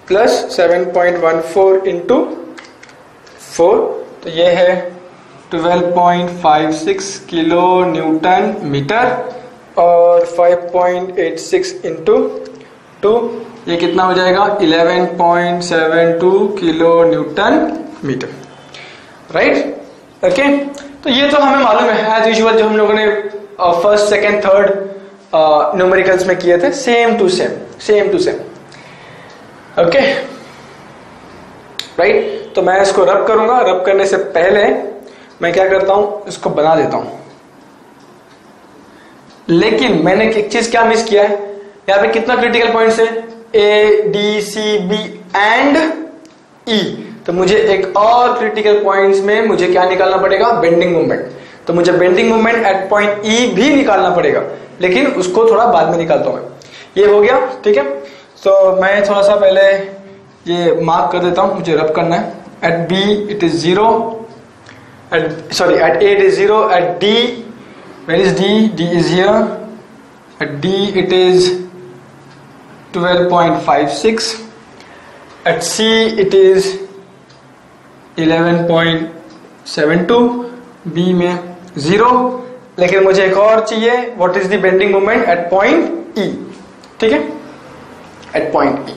plus 7.14 into 4, तो ये है 12.56 किलो न्यूटन मीटर, और 5.86 इंटू 2, ये कितना हो जाएगा, 11.72 kilo newton metre, right, okay. तो ये तो हमें मालूम है एज यूजुअल, जो हम लोगों ने फर्स्ट सेकेंड थर्ड न्यूमेरिकल्स में किए थे, same to same, okay, right. तो मैं इसको रब करूंगा, रब करने से पहले मैं क्या करता हूं, इसको बना देता हूं। लेकिन मैंने एक चीज क्या मिस किया है, यहां पे कितना क्रिटिकल पॉइंट्स है, A D C B and E, तो मुझे एक और क्रिटिकल पॉइंट्स में मुझे क्या निकालना पड़ेगा, बेंडिंग मोमेंट। तो मुझे बेंडिंग मोमेंट एट पॉइंट ई भी निकालना पड़ेगा, लेकिन उसको थोड़ा बाद में निकालता हूं मैं। ये हो गया, ठीक है। तो मैं थोड़ा सा पहले ये मार्क कर देता हूं, मुझे रब करना है। At B it is 0, at A it is 0, at D where is D, D is here, at D it is 12.56, at C it is 11.72, B में 0, लेकिन मुझे एक और चाहिए, what is the bending moment at point E, ठीक है, at point E।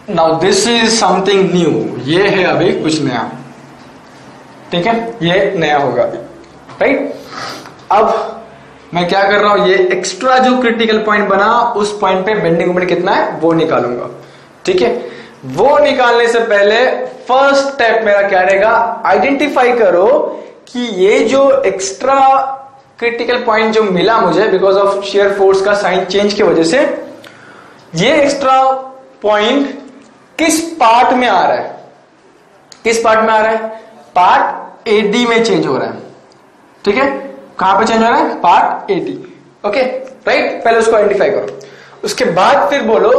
Now this is something new, ये है अभी कुछ नया, ठीक है, ये नया होगा अभी, राइट। अब मैं क्या कर रहा हूं, ये एक्स्ट्रा जो क्रिटिकल पॉइंट बना उस पॉइंट पे बेंडिंग मोमेंट कितना है वो निकालूंगा, ठीक है। वो निकालने से पहले फर्स्ट स्टेप मेरा क्या रहेगा, आइडेंटिफाई करो कि ये जो एक्स्ट्रा क्रिटिकल पॉइंट जो मिला मुझे बिकॉज ऑफ शेयर फोर्स का साइन चेंज की वजह से, ये एक्स्ट्रा पॉइंट किस पार्ट में आ रहा है, किस पार्ट में आ रहा है, पार्ट एडी में चेंज हो रहा है, ठीक है। कहां पे चेंज हो रहा है, पार्ट एडी, ओके, राइट। पहले उसको आइडेंटिफाई करो, उसके बाद फिर बोलो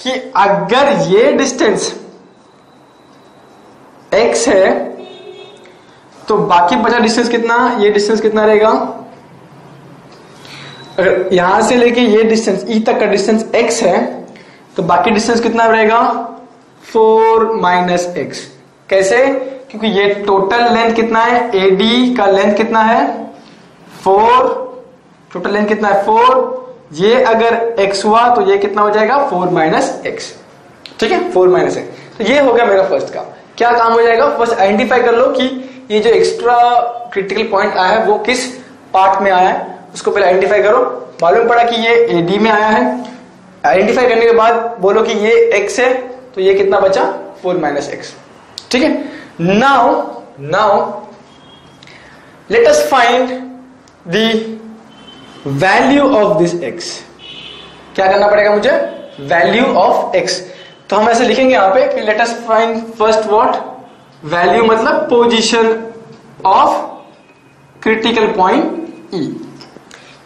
कि अगर ये डिस्टेंस x है तो बाकी बचा डिस्टेंस कितना, ये डिस्टेंस कितना रहेगा, अगर यहां से लेके ये डिस्टेंस ई तक का डिस्टेंस x है तो बाकी डिस्टेंस कितना रहेगा, 4 माइनस x। कैसे, क्योंकि ये टोटल लेंथ कितना है, AD का लेंथ कितना है 4, टोटल लेंथ कितना है 4, ये अगर x हुआ तो ये कितना हो जाएगा 4 माइनस x, ठीक है, 4 माइनस x। तो ये हो गया मेरा फर्स्ट काम। क्या काम हो जाएगा, फर्स्ट आइडेंटिफाई कर लो कि ये जो एक्स्ट्रा क्रिटिकल पॉइंट आया है वो किस पार्ट में आया है, उसको पहले आइडेंटिफाई करो। मालूम पड़ा कि ये AD में आया है, आइडेंटिफाई करने के बाद बोलो कि ये x है तो ये कितना बचा 4 माइनस x, ठीक है। Now let us find the value of this x। क्या करना पड़ेगा मुझे, वैल्यू ऑफ x। तो हम ऐसे लिखेंगे यहां पे कि let us find first what, value मतलब position of critical point E।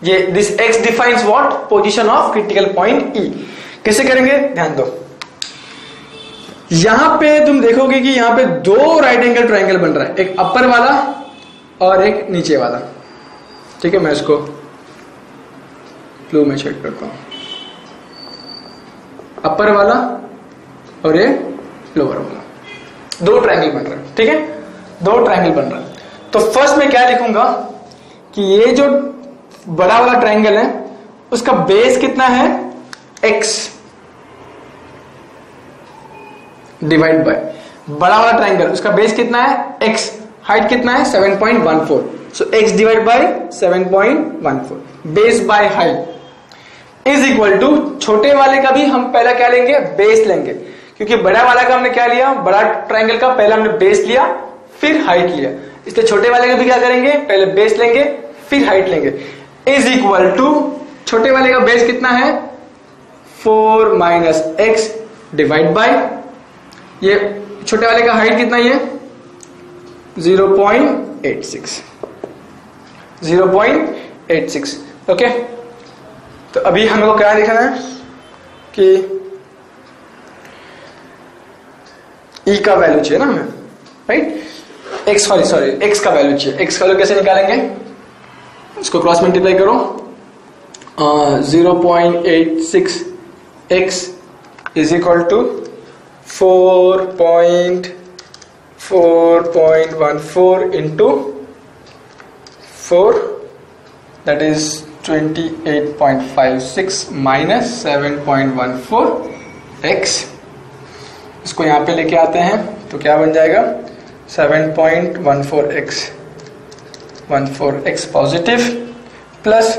ये this x defines what, position of critical point E। कैसे करेंगे, ध्यान दो, यहां पे तुम देखोगे कि यहां पे दो राइट एंगल ट्रायंगल बन रहा है, एक अपर वाला और एक नीचे वाला, ठीक है। मैं इसको ब्लू में शेड करता हूं, अपर वाला और ये लोअर वाला, दो ट्रायंगल बन रहा है, ठीक है, दो ट्रायंगल बन रहा है। तो फर्स्ट में क्या लिखूंगा कि ये जो बड़ा वाला ट्रायंगल है उसका बेस कितना है x डिवाइड बाय, बड़ा वाला ट्रायंगल उसका बेस कितना है x, हाइट कितना है 7.14, so x divide by 7.14 base by height is equal to, छोटे वाले का भी हम पहला क्या लेंगे, बेस लेंगे, क्योंकि बड़ा वाला का हमने क्या लिया, बड़ा ट्रायंगल का पहले हमने बेस लिया फिर हाइट लिया, इसलिए छोटे वाले का भी क्या करेंगे, पहले बेस लेंगे फिर हाइट लेंगे, इज इक्वल टू, छोटे वाले का बेस कितना है 4 माइनस x डिवाइड बाय, ये छोटे वाले का हाइट कितना है 0.86, ओके। तो अभी हमें को क्या लिखना है कि E का वैल्यू चाहिए ना हमें, राइट, x का वैल्यू चाहिए। x का वैल्यू कैसे निकालेंगे, इसको क्रॉस मल्टीप्लाई करो, 0.86 x is equal to 4.14 into 4, that is 28.56 minus 7.14 x। इसको यहां पे लेके आते हैं तो क्या बन जाएगा 7.14x पॉजिटिव प्लस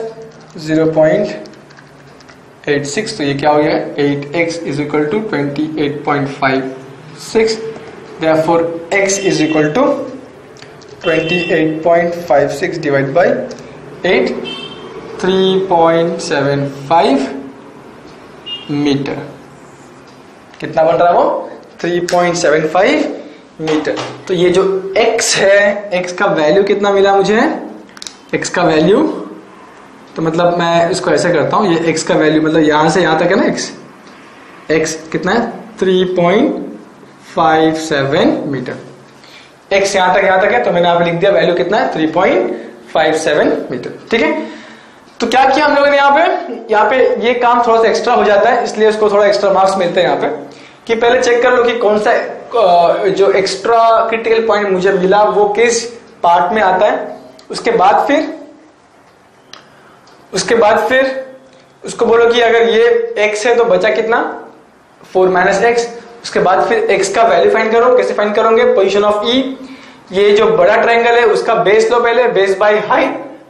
0.86, तो ये क्या हो गया 8x is equal to 28.56, therefore x is equal to 28.56 divide by 8, 3.75 metre. कितना बन रहा है वो 3.75 मीटर। तो ये जो x है, x का वैल्यू कितना मिला मुझे, x का वैल्यू, तो मतलब मैं इसको ऐसे करता हूं, ये x का वैल्यू मतलब यहां से यहां तक है ना, x कितना है 3.57 मीटर, x यहां तक है, तो मैंने यहाँ पे लिख दिया वैल्यू कितना है 3.57 मीटर, ठीक है। तो क्या किया हम लोगों ने यहाँ पे ये काम थोड़ा सा एक्स्ट्रा हो जाता है, इसलिए उसको थोड़ा एक्स्ट्रा मार्क्स मिलते हैं यहाँ पे, कि पहले चेक कर लो कि कौन सा जो एक्स्ट्रा क्रिटिकल पॉइंट मुझे मिला वो किस पार्ट में आता है। उसके बाद फिर उसको बोलो कि अगर ये x है तो बचा कितना 4 माइनस x, उसके बाद फिर x का वैल्यू फाइंड करो। कैसे फाइंड करोगे? पोजीशन ऑफ E, ये जो बड़ा ट्रायंगल है उसका बेस लो पहले, base by height,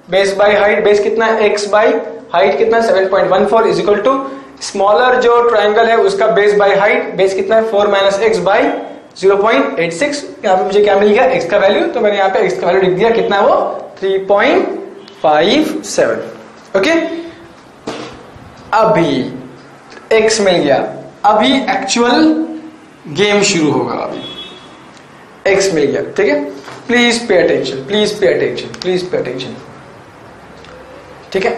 base by height, base कितना है x बाय हाइट कितना 7.14 इज इक्वल टू स्मॉलर जो ट्रायंगल है उसका बेस बाय हाइट, बेस कितना है 4 - x बाय 0.86। यहाँ पे मुझे क्या मिल गया? x का वैल्यू, तो मैंने यहाँ पे x का वैल्यू लिख दिया, कितना है वो 3.57। ओके, अभी x मिल गया, अभी एक्चुअल गेम शुरू होगा। अभी x मिल गया, ठीक है। Please pay attention, please pay attention, please pay attention, ठीक है।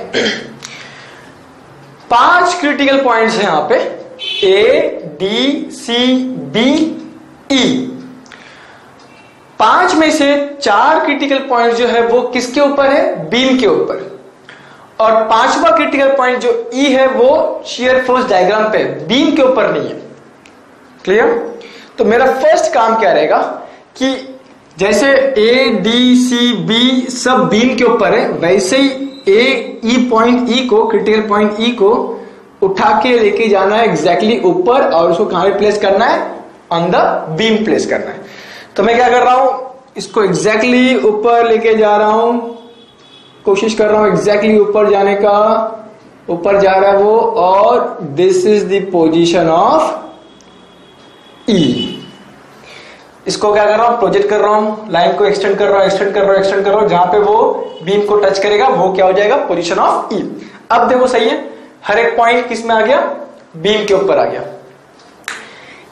5 क्रिटिकल पॉइंट्स हैं यहां पे, A, D, C, B, E। 5 में से 4 क्रिटिकल पॉइंट जो है वो किसके ऊपर है? बीम के ऊपर। और 5वां क्रिटिकल पॉइंट जो E है वो शियर फोर्स डायग्राम पे, बीम के ऊपर नहीं है। क्लियर? तो मेरा फर्स्ट काम क्या रहेगा कि जैसे A, D, C, B सब बीम के ऊपर है, वैसे ही पॉइंट E को, क्रिटिकल पॉइंट E को उठा के लेके जाना है एग्जैक्टली ऊपर, और उसको कहां पे प्लेस करना है? ऑन द बीम प्लेस करना है। तो मैं क्या कर रहा हूं, इसको एग्जैक्टली ऊपर लेके जा रहा हूं, कोशिश कर रहा हूं एग्जैक्टली ऊपर जाने का, ऊपर जा रहा है वो, और this is the position of E। इसको क्या कर रहा हूं? प्रोजेक्ट कर रहा हूं, लाइन को एक्सटेंड कर रहा हूं, एक्सटेंड कर रहा हूं, एक्सटेंड कर रहा हूं, जहां पे वो बीम को टच करेगा वो क्या हो जाएगा? Position of E। अब देखो सही है, हर एक पॉइंट किस में आ गया? बीम के ऊपर आ गया।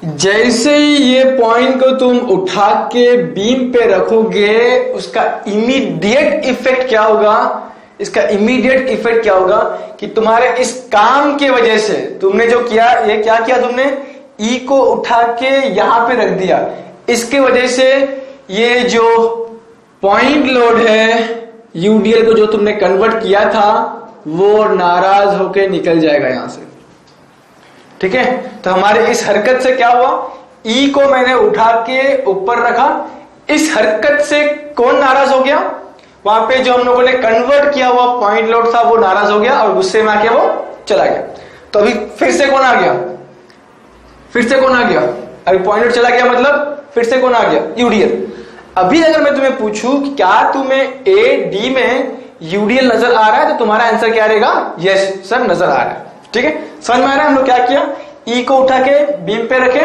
जैसे ही ये पॉइंट को तुम उठा के बीम पे रखोगे, उसका इमीडिएट इफेक्ट क्या होगा? इसका इमीडिएट इफेक्ट क्या होगा कि तुम्हारे इस काम के वजह से तुमने जो किया, ये क्या किया तुमने? E को उठा के यहां पे रख दिया, इसके वजह से ये जो पॉइंट लोड है यूडीएल को जो तुमने कन्वर्ट किया था वो नाराज होके निकल जाएगा यहां से, ठीक है। तो हमारे इस हरकत से क्या हुआ? E को मैंने उठा के ऊपर रखा, इस हरकत से कौन नाराज हो गया? वहां पे जो हम लोगों ने कन्वर्ट किया हुआ पॉइंट लोड था वो नाराज हो गया और गुस्से में आके वो चला गया। तो अभी फिर से कौन आ गया? फिर से कौन आ गया? अभी पॉइंट लोड चला गया, मतलब फिर से कौन आ गया? यूडीएल। अभी अगर मैं तुम्हें पूछूं कि क्या तुम्हें A, D में यूडीएल नजर आ रहा है, तो तुम्हारा आंसर क्या रहेगा? यस सर, नजर आ रहा है, ठीक है। समझ में आ रहा है? हम लोग क्या किया? E को उठा के बीम पे रखे,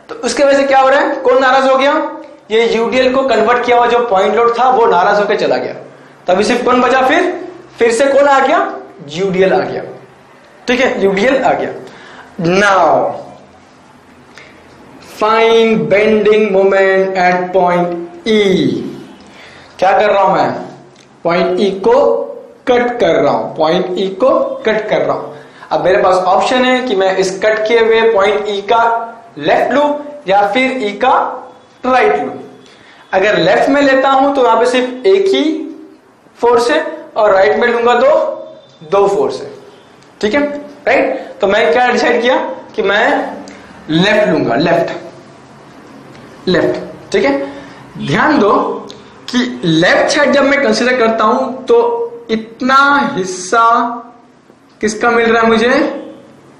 तो उसके वजह से क्या हो रहा है? कौन नाराज हो गया? ये यूडीएल को कन्वर्ट किया हुआ जो पॉइंट लोड था वो नाराज होकर चला गया। तभी सिर्फ कौन बचा? फिर से कौन आ गया? यूडीएल आ गया, ठीक है, यूडीएल आ गया। Now find bending moment at point E। क्या कर रहा हूं मैं? पॉइंट E को कट कर रहा हूं, पॉइंट E को कट कर रहा हूं। अब मेरे पास ऑप्शन है कि मैं इस कट किए हुए पॉइंट E का लेफ्ट लूं या फिर E का राइट लूं। अगर लेफ्ट में लेता हूं तो यहां पे सिर्फ एक ही फोर्स है, और राइट में लूंगा तो 2 फोर्स है, ठीक है, राइट। तो मैं क्या डिसाइड किया कि मैं लेफ्ट लूंगा, लेफ्ट, ठीक है। ध्यान दो कि लेफ्ट साइड जब मैं कंसीडर करता हूं तो इतना हिस्सा किसका मिल रहा है मुझे?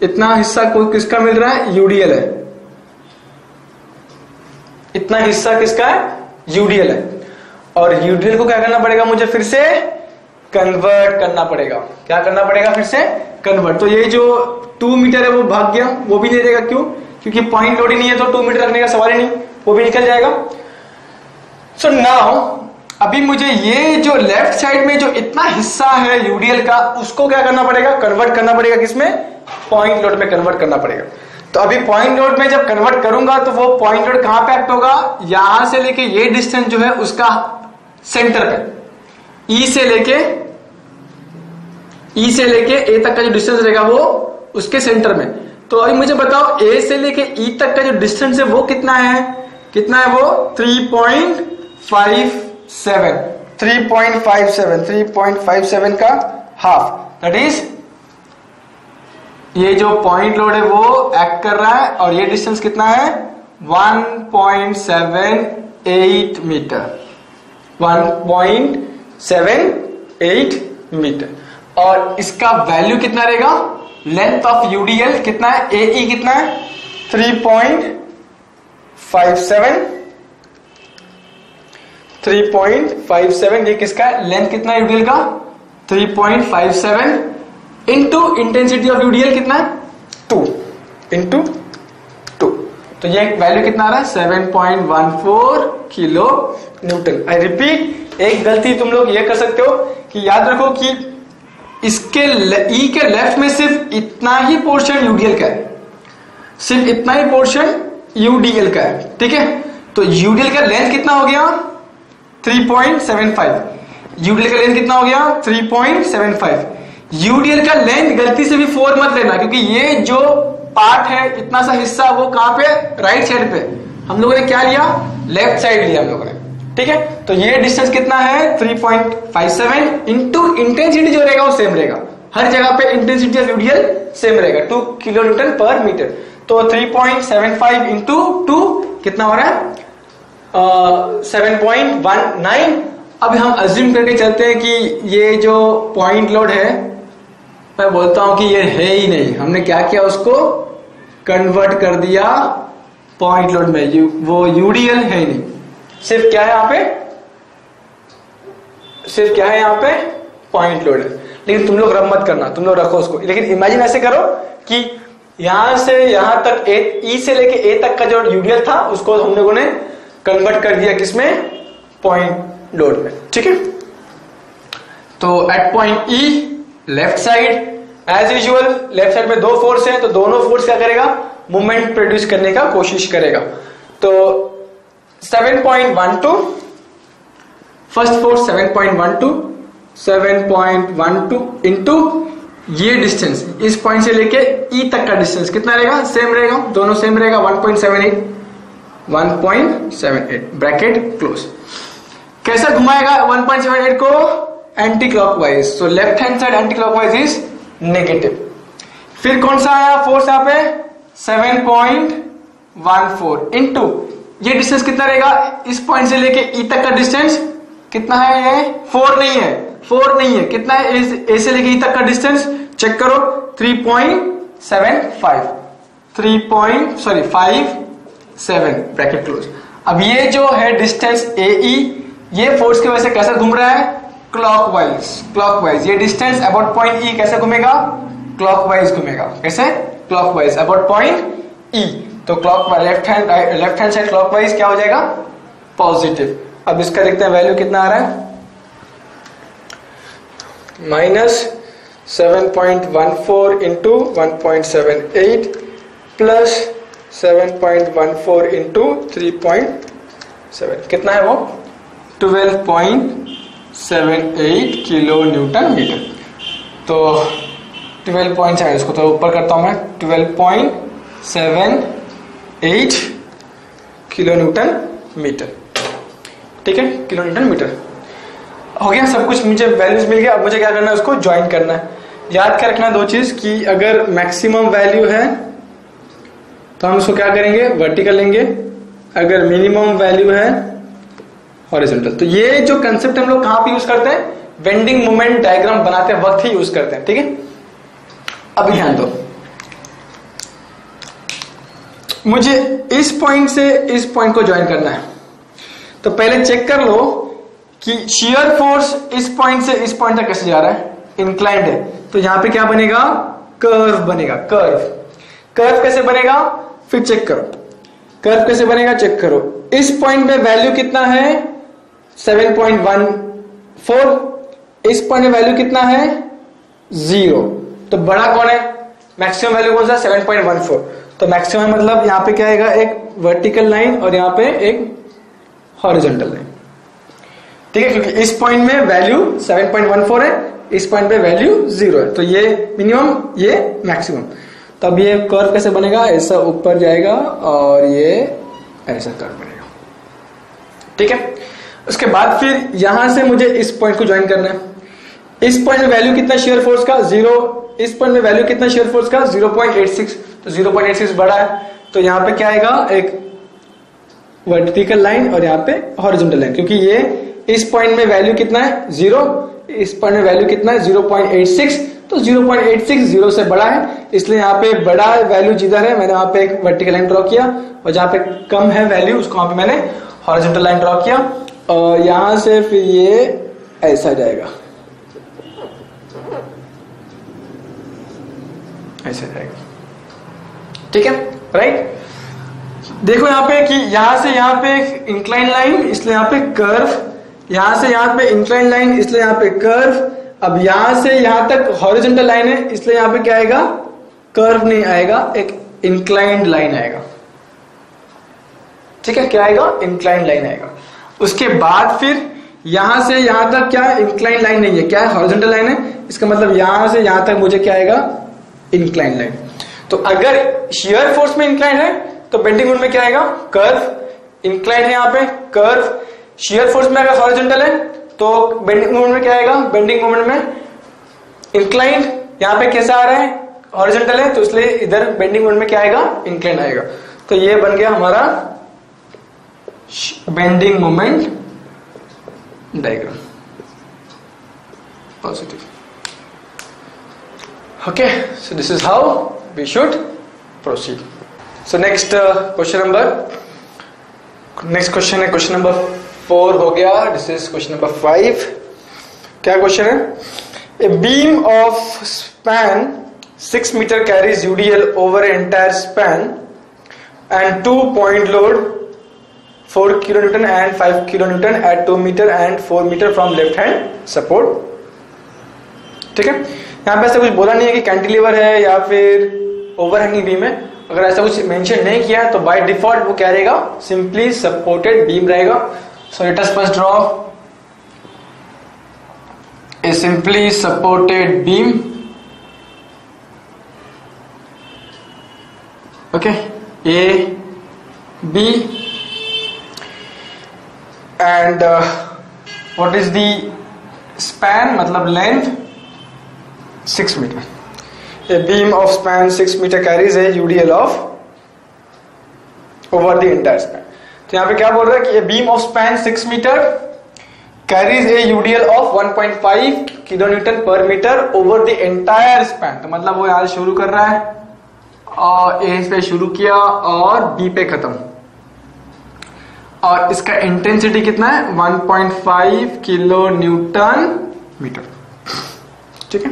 इतना हिस्सा को किसका मिल रहा है? यूडीएल है। इतना हिस्सा किसका है? यूडीएल है। और यूडीएल को क्या करना पड़ेगा मुझे? फिर से कन्वर्ट करना पड़ेगा। क्या करना पड़ेगा? फिर से कन्वर्ट। तो ये जो 2 मीटर है वो भाग गया, वो भी नहीं देगा। क्यों? क्योंकि पॉइंट लोड ही नहीं है, तो 2 मीटर रखने का सवाल ही नहीं, वो भी निकल जाएगा। सो नाउ अभी मुझे ये जो लेफ्ट साइड में जो इतना हिस्सा है यूडीएल का, उसको क्या करना पड़ेगा? कन्वर्ट करना पड़ेगा। किसमें? पॉइंट लोड में कन्वर्ट करना पड़ेगा। तो अभी पॉइंट लोड में जब कन्वर्ट करूंगा तो वो पॉइंट लोड कहां पे एक्ट होगा? यहां से लेके ये डिस्टेंस जो है उसका सेंटर पे, ई से लेके ए तक का जो डिस्टेंस रहेगा वो उसके सेंटर में। तो अभी मुझे बताओ ए से लेके ई तक का जो डिस्टेंस है वो कितना है? कितना है वो? 3.57 का हाफ, दैट इज ये जो पॉइंट लोड है वो एक्ट कर रहा है, और ये डिस्टेंस कितना है? 1.78 मीटर, 1.78 मीटर। और इसका वैल्यू कितना रहेगा? लेंथ ऑफ यूडीएल कितना है? एई कितना है? 3.57 3.57 ये किसका है, लेंथ कितना है यूडीएल का 3.57 इंटू इंटेंसिटी ऑफ यूडीएल कितना है 2 इंटू 2, तो ये वैल्यू कितना आ रहा है 7.14 किलो न्यूटन। आई रिपीट, एक गलती तुम लोग ये कर सकते हो कि याद रखो कि इसके ई के लेफ्ट में सिर्फ इतना ही पोर्शन यूडीएल का है, सिर्फ इतना ही पोर्शन यूडीएल का है, ठीक है। तो यूडीएल का लेंथ कितना हो गया 3.75, यूडीएल का लेंथ कितना हो गया 3.75। यूडीएल का लेंथ गलती से भी 4 मत लेना, क्योंकि ये जो पार्ट है इतना सा हिस्सा वो कहां पे, राइट साइड पे, हम लोगों ने क्या लिया, लेफ्ट साइड लिया हम लोगों ने, ठीक है। तो ये डिस्टेंस कितना है 3.57 इंटू इंटेंसिटी जो रहेगा वो सेम रहेगा, हर जगह पे इंटेंसिटी ऑफ यूडीएल सेम रहेगा 2 किलो न्यूटन पर मीटर। तो 3.75 इंटू 2 कितना हो रहा है 7.19। अब हम अज्यूम करके चलते हैं कि ये जो पॉइंट लोड है, मैं बोलता हूं कि ये है ही नहीं, हमने क्या किया, उसको कन्वर्ट कर दिया पॉइंट लोड में, वो यूडीएल है ही नहीं, सिर्फ क्या है यहाँ पे, सिर्फ क्या है यहाँ पे पॉइंट लोड है। लेकिन तुम लोग रब मत करना, तुम लोग रखो उसको, लेकिन इमेजिन ऐसे करो कि यहां से यहां तक ई से लेके ए तक का जो यूडीएल था उसको हम लोगों ने कन्वर्ट कर दिया किसमें, पॉइंट लोड में, ठीक है। तो at point E left side as usual, left side में 2 फोर्स है, तो दोनों फोर्स क्या करेगा, मूवमेंट प्रोड्यूस करने का कोशिश करेगा। तो 7.12 फर्स्ट फोर्स 7.12 इंटू ये डिस्टेंस, इस पॉइंट से लेके ई तक का डिस्टेंस कितना रहेगा, सेम रहेगा, दोनों सेम रहेगा 1.78 ब्रैकेट क्लोज। कैसा घुमाएगा 1.78 को, anti clockwise, so left hand side anti clockwise is negative. फिर कौन सा आया फोर्स यहाँ पे 7.14 इंटू ये डिस्टेंस कितना रहेगा, इस पॉइंट से लेके ई तक का डिस्टेंस कितना है, ये 4 नहीं है, कितना है ए से लेके ई तक का डिस्टेंस, चेक करो 5.7 ब्रैकेट क्लोज। अब ये जो है डिस्टेंस ए ई, ये फोर्स की वजह से कैसा घूम रहा है, क्लॉकवाइज। ये डिस्टेंस अबाउट पॉइंट ई कैसे घूमेगा, क्लॉकवाइज घूमेगा, कैसे, क्लॉकवाइज अबाउट पॉइंट ई। तो clockwise left hand side clockwise क्या हो जाएगा, पॉजिटिव। अब इसका देखते हैं वैल्यू कितना आ रहा है, -7.14 इंटू 1.78 प्लस 7.14 इंटू 3.7 कितना है वो 12.78 किलो न्यूटन मीटर। तो 12.7, इसको तो ऊपर करता हूं मैं, 12.78 किलो न्यूटन मीटर, ठीक है, किलो न्यूटन मीटर हो गया सब कुछ, मुझे वैल्यूज मिल गया। अब मुझे क्या करना है, उसको ज्वाइन करना है। याद क्या रखना 2 चीज कि अगर मैक्सिमम वैल्यू है तो हम उसको क्या करेंगे, वर्टिकल लेंगे, अगर मिनिमम वैल्यू है हॉरिजॉन्टल। तो ये जो कंसेप्ट हम लोग कहां पे यूज करते हैं, बेंडिंग मोमेंट डायग्राम बनाते वक्त ही यूज करते हैं, ठीक है। अभी ध्यान दो, मुझे इस पॉइंट से इस पॉइंट को ज्वाइन करना है, तो पहले चेक कर लो कि शियर फोर्स इस पॉइंट से इस पॉइंट तक कैसे जा रहा है, इंक्लाइंड है, तो यहां पे क्या बनेगा, कर्व बनेगा, कर्व कैसे बनेगा, फिर चेक करो कर्व कैसे बनेगा, चेक करो। इस पॉइंट में वैल्यू कितना है 7.14, इस पॉइंट में वैल्यू कितना है 0, तो बड़ा कौन है, मैक्सिमम वैल्यू कौन सा 7.14, तो मैक्सिमम मतलब यहां पे क्या आएगा, एक वर्टिकल लाइन और यहां पे एक हॉरिजॉन्टल लाइन, ठीक है, क्योंकि इस पॉइंट में वैल्यू 7.14 है, इस पॉइंट पे वैल्यू 0 है, तो ये मिनिमम ये मैक्सिमम। तो अब ये कर्व कैसे बनेगा, ऐसा ऊपर जाएगा और ये ऐसा कर्व बनेगा, ठीक है। उसके बाद फिर यहां से मुझे इस पॉइंट को ज्वाइन करना है। इस पॉइंट में वैल्यू कितना शेयर फोर्स का 0, इस पॉइंट में वैल्यू कितना शेयर फोर्स का 0.86, तो 0.86 बड़ा है, तो यहां पे क्या आएगा, एक वर्टिकल लाइन और यहां पे हॉरिजॉन्टल लाइन, क्योंकि ये इस पॉइंट में वैल्यू कितना है 0, इस पॉइंट में वैल्यू कितना है 0.86, तो 0.86 0 से बड़ा है, इसलिए यहाँ पे बड़ा वैल्यू जिधर है मैंने वहां पे एक वर्टिकल लाइन ड्रॉ किया, और जहाँ पे कम है वैल्यू उसको वहां पे मैंने हॉरिजॉन्टल लाइन ड्रॉ किया, और यहां से फिर ये ऐसा जाएगा, ऐसा जाएगा, ठीक है, राइट। देखो यहाँ पे कि यहां से यहाँ पे इंक्लाइन लाइन, इसलिए यहाँ पे कर्व, यहां से यहाँ पे इंक्लाइन लाइन, इसलिए यहाँ पे कर्व। अब यहां से यहां तक हॉरिजॉन्टल लाइन है, इसलिए यहाँ पे क्या आएगा, कर्व नहीं आएगा, एक इंक्लाइंड लाइन आएगा, ठीक है, क्या आएगा, इंक्लाइंड लाइन आएगा। उसके बाद फिर यहां से यहां तक क्या है, इंक्लाइंड लाइन नहीं है, क्या है, हॉरिजॉन्टल लाइन है, इसका मतलब यहां से यहां तक मुझे क्या आएगा, इंक्लाइंड लाइन। तो अगर शियर फोर्स में इंक्लाइंड है तो बेंडिंग मोमेंट में क्या आएगा, कर्व। इंक्लाइंड है यहाँ पे, कर्व। शियर फोर्स में अगर हॉरिजॉन्टल है तो बेंडिंग मोमेंट में क्या आएगा, बेंडिंग मोमेंट में इंक्लाइंड। यहाँ पे कैसा आ रहा है, हॉरिजॉन्टल है, तो इसलिए इधर बेंडिंग मोमेंट में क्या आएगा, इंक्लाइंड आएगा। तो ये बन गया हमारा bending moment diagram, positive. Okay, so this is how we should proceed. So next question number, next question है question number 4 हो गया, this is question number 5. क्या question है, a beam of span 6 meter carries UDL over an entire span and 2 point load 4 kilonewton and 5 kilonewton at 2 meter and 4 meter from left hand support, ठीक है। यहाँ पे ऐसा कुछ बोला नहीं है कि कैंटिलीवर है या फिर ओवरहैंगिंग बीम है, अगर ऐसा कुछ मेंशन नहीं किया तो बाय डिफॉल्ट वो क्या रहेगा, सिंपली सपोर्टेड बीम रहेगा। So let us first draw a simply supported beam, okay, A B, and what is the span, मतलब length 6 meter. A beam of span 6 meter carries a UDL of over the entire span. तो यहाँ पे क्या बोल रहा है कि a beam of span 6 meter carries a UDL of 1.5 kilonewton per meter over the entire span. तो मतलब वो यहाँ शुरू कर रहा है और A पे शुरू किया और B पे खत्म, और इसका इंटेंसिटी कितना है, 1.5 किलो न्यूटन मीटर, ठीक है।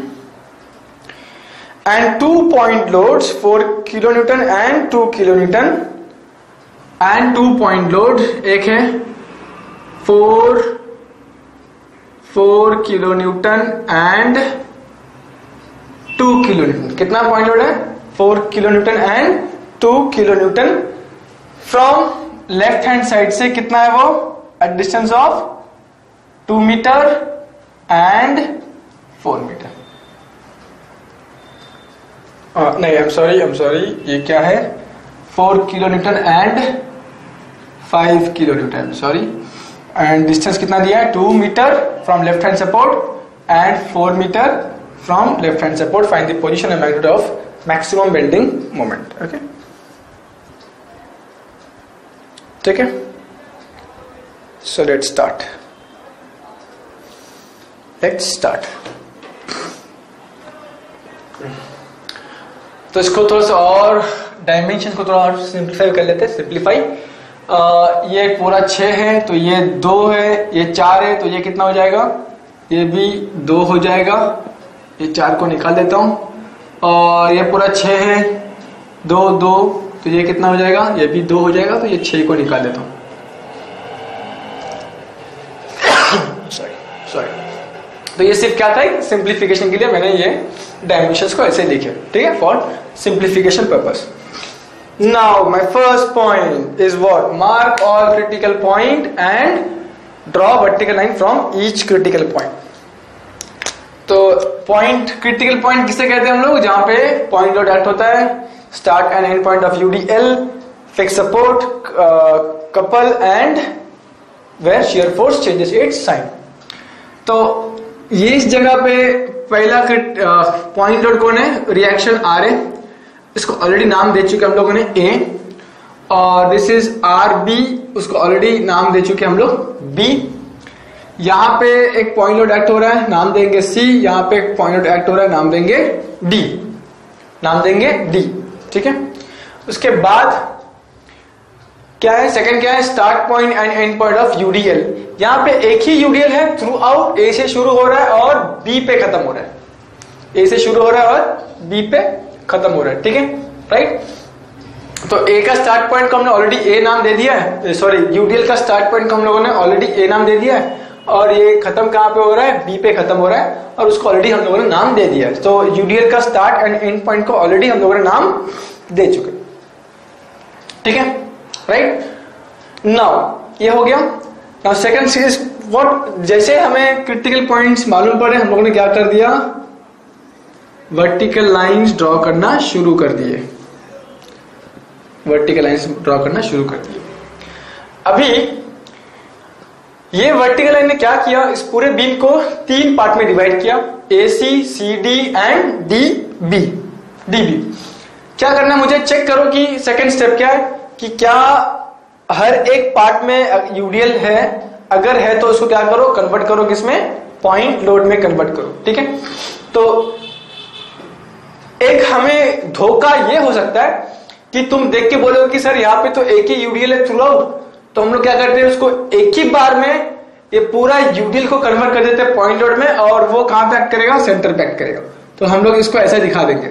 And 2 point loads 4 kilonewton and 2 kilonewton, and 2 point load एक है 4 kilonewton and 2 kilonewton। कितना पॉइंट लोड है, 4 kilonewton and 2 kilonewton। From left hand side से कितना है वो, at distance of 2 metre and 4 metre. नहीं, आई एम सॉरी, ये क्या है, 4 kilonewton and 5 kilonewton, sorry, and distance कितना दिया है, 2 metre from left hand support and 4 metre from left hand support. Find the position and magnitude of maximum bending moment, okay, ठीक है। So let's start. तो इसको थोड़ा सा और डायमेंशन को थोड़ा और सिंप्लीफाई कर लेते हैं, सिंप्लीफाई। ये पूरा 6 है तो ये 2 है, ये 4 है तो ये कितना हो जाएगा, ये भी 2 हो जाएगा, ये 4 को निकाल देता हूं, और ये पूरा 6 है, 2 2 तो ये कितना हो जाएगा, ये भी 2 हो जाएगा, तो ये 6 को निकाल देता हूं, सॉरी। तो ये सिर्फ क्या था, सिंप्लीफिकेशन के लिए मैंने ये डायमेंशंस को ऐसे लिखे, ठीक है, for simplification purpose. Now my first point is what, mark all critical point and draw vertical line from each critical point. तो पॉइंट, क्रिटिकल पॉइंट किसे कहते हैं हम लोग, जहां पे पॉइंट लोड एक्ट होता है, start and end point of UDL, fix support, couple and where shear force changes its sign. तो ये इस जगह पे पहला पॉइंट लोड कौन है, रिएक्शन आर है, इसको ऑलरेडी नाम दे चुके हम लोगों ने ए, और दिस इज आर बी, उसको ऑलरेडी नाम दे चुके हम लोग बी। यहां पे एक पॉइंट लोड एक्ट हो रहा है, नाम देंगे C, यहां पे एक पॉइंट लोड एक्ट हो रहा है, नाम देंगे D, नाम देंगे D, ठीक है। उसके बाद क्या है, सेकंड क्या है, start point and end point of UDL. यहां पे एक ही यूडीएल है, थ्रू आउट ए से शुरू हो रहा है और बी पे खत्म हो रहा है, ए से शुरू हो रहा है और बी पे खत्म हो रहा है, ठीक है, राइट। तो ए का स्टार्ट पॉइंट को हमने ऑलरेडी ए नाम दे दिया है, सॉरी यूडीएल का स्टार्ट पॉइंट को हम लोगों ने ऑलरेडी ए नाम दे दिया है, और ये खत्म कहां पे हो रहा है, बी पे खत्म हो रहा है, और उसको ऑलरेडी हम लोगों ने नाम दे दिया है। तो यूडीएल का स्टार्ट एंड एंड पॉइंट को ऑलरेडी हम लोगों ने नाम दे चुके, ठीक है, राइट। नाउ ये हो गया। नाउ सेकंड चीज व्हाट, जैसे हमें क्रिटिकल पॉइंट्स मालूम पड़े, हम लोगों ने क्या कर दिया, वर्टिकल लाइंस ड्रॉ करना शुरू कर दिए, वर्टिकल लाइंस ड्रॉ करना शुरू कर दिए। अभी ये वर्टिकल लाइन ने क्या किया, इस पूरे बीम को 3 पार्ट में डिवाइड किया, AC, CD एंड DB। क्या करना है, मुझे चेक करो कि सेकंड स्टेप क्या है, कि क्या हर एक पार्ट में यूडीएल है, अगर है तो उसको क्या करो, कन्वर्ट करो किसमें, पॉइंट लोड में कन्वर्ट करो, ठीक है। तो एक हमें धोखा ये हो सकता है कि तुम देख के बोलोगे कि सर यहाँ पे तो एक ही यूडीएल है थ्रू आउट, तो हम लोग क्या करते हैं, उसको एक ही बार में ये पूरा यूडीएल को कन्वर्ट कर देते हैं पॉइंट लोड में, और वो कहां पे एक्ट करेगा, सेंटर पे एक्ट करेगा। तो हम लोग इसको ऐसा दिखा देंगे,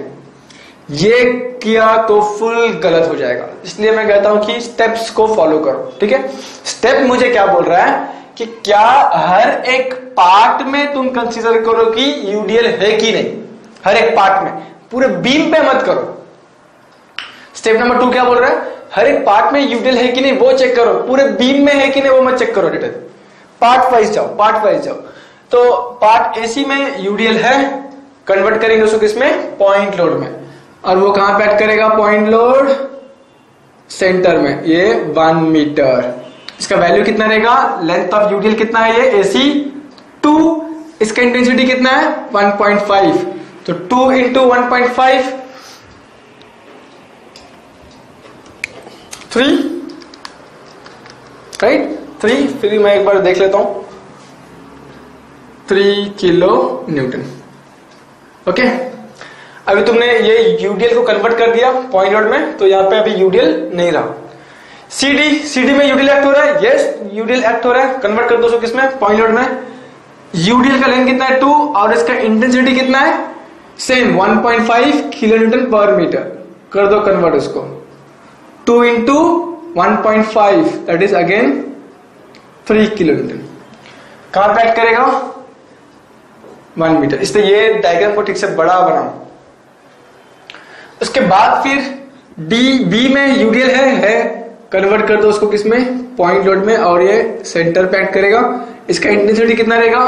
ये किया तो फुल गलत हो जाएगा, इसलिए मैं कहता हूं कि स्टेप्स को फॉलो करो, ठीक है। स्टेप मुझे क्या बोल रहा है कि क्या हर एक पार्ट में तुम कंसीडर करो कि यूडीएल है कि नहीं, हर एक पार्ट में, पूरे बीम पे मत करो। स्टेप नंबर 2 क्या बोल रहा है, हर एक पार्ट में यूडीएल है कि नहीं वो चेक करो, पूरे बीम में है कि नहीं वो मत चेक करो, डिटेल पार्ट वाइज जाओ, पार्ट वाइज जाओ। तो पार्ट AC में यूडीएल है, कन्वर्ट करेंगे उसको किसमें, पॉइंट लोड में, और वो कहां पे एक्ट करेगा, पॉइंट लोड सेंटर में, ये 1 मीटर। इसका वैल्यू कितना रहेगा, लेंथ ऑफ यूडीएल कितना है, ये AC 2, इसका इंटेंसिटी कितना है 1.5, तो 2 इंटू 1.5 3, राइट, 3, फिर मैं एक बार देख लेता हूं, 3 किलो न्यूटन, ओके। अभी तुमने ये यूडीएल को कन्वर्ट कर दिया पॉइंट लोड में, तो यहां पे अभी यूडीएल नहीं रहा। CD में यूडीएल एक्ट हो रहा है, यस यूडीएल एक्ट हो रहा है, कन्वर्ट कर दो उसको किसमें, पॉइंट लोड में। यूडीएल का लेंथ कितना है 2, और इसका इंटेंसिटी कितना है, same 1.5 kilo newton per metre, कर दो कन्वर्ट उसको, 2 into 1.5 that is again 3 kilo Newton. कहां पे एक्ट करेगा, 1 मीटर। इसलिए ये डायग्राम को ठीक से बड़ा बनाओ। उसके बाद फिर DB में यूडीएल है, कन्वर्ट कर दो उसको किसमें, पॉइंट लोड में, और ये सेंटर पे एक्ट करेगा। इसका इंटेंसिटी कितना रहेगा,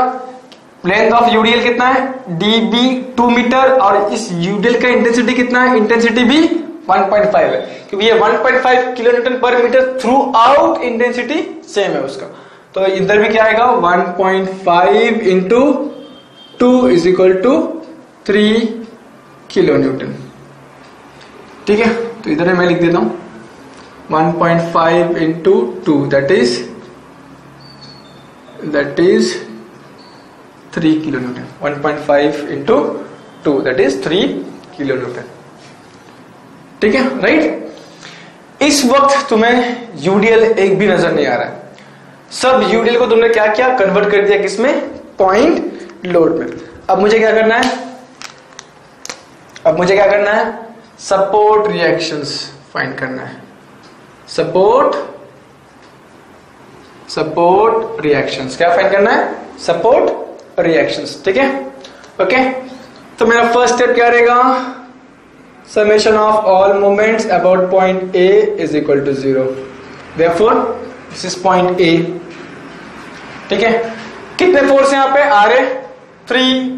लेंथ ऑफ यूडीएल कितना है, DB 2 मीटर, और इस यूडीएल का इंटेंसिटी कितना है, इंटेंसिटी भी 1.5 है, क्योंकि ये 1.5 kilo newton per metre throughout intensity same है उसका। तो इधर भी क्या आएगा, 1.5 into 2 is equal to 3 kilo newton, ठीक है। तो इधर मैं लिख देता हूं 1.5 into 2 that is 3 kilo newton, 1.5 into 2 that is 3 kilo newton, ठीक है, राइट। इस वक्त तुम्हें यूडीएल एक भी नजर नहीं आ रहा है, सब यूडीएल को तुमने क्या किया, कन्वर्ट कर दिया किसमें, पॉइंट लोड में। अब मुझे क्या करना है, सपोर्ट रिएक्शंस फाइंड करना है, सपोर्ट रिएक्शंस, क्या फाइंड करना है, सपोर्ट रिएक्शंस, ठीक है, ओके। तो मेरा फर्स्ट स्टेप क्या रहेगा, summation of all moments about point A is equal to 0, therefore this is point A, ठीक है। कितने फोर्स यहां पे आ रहे, 3,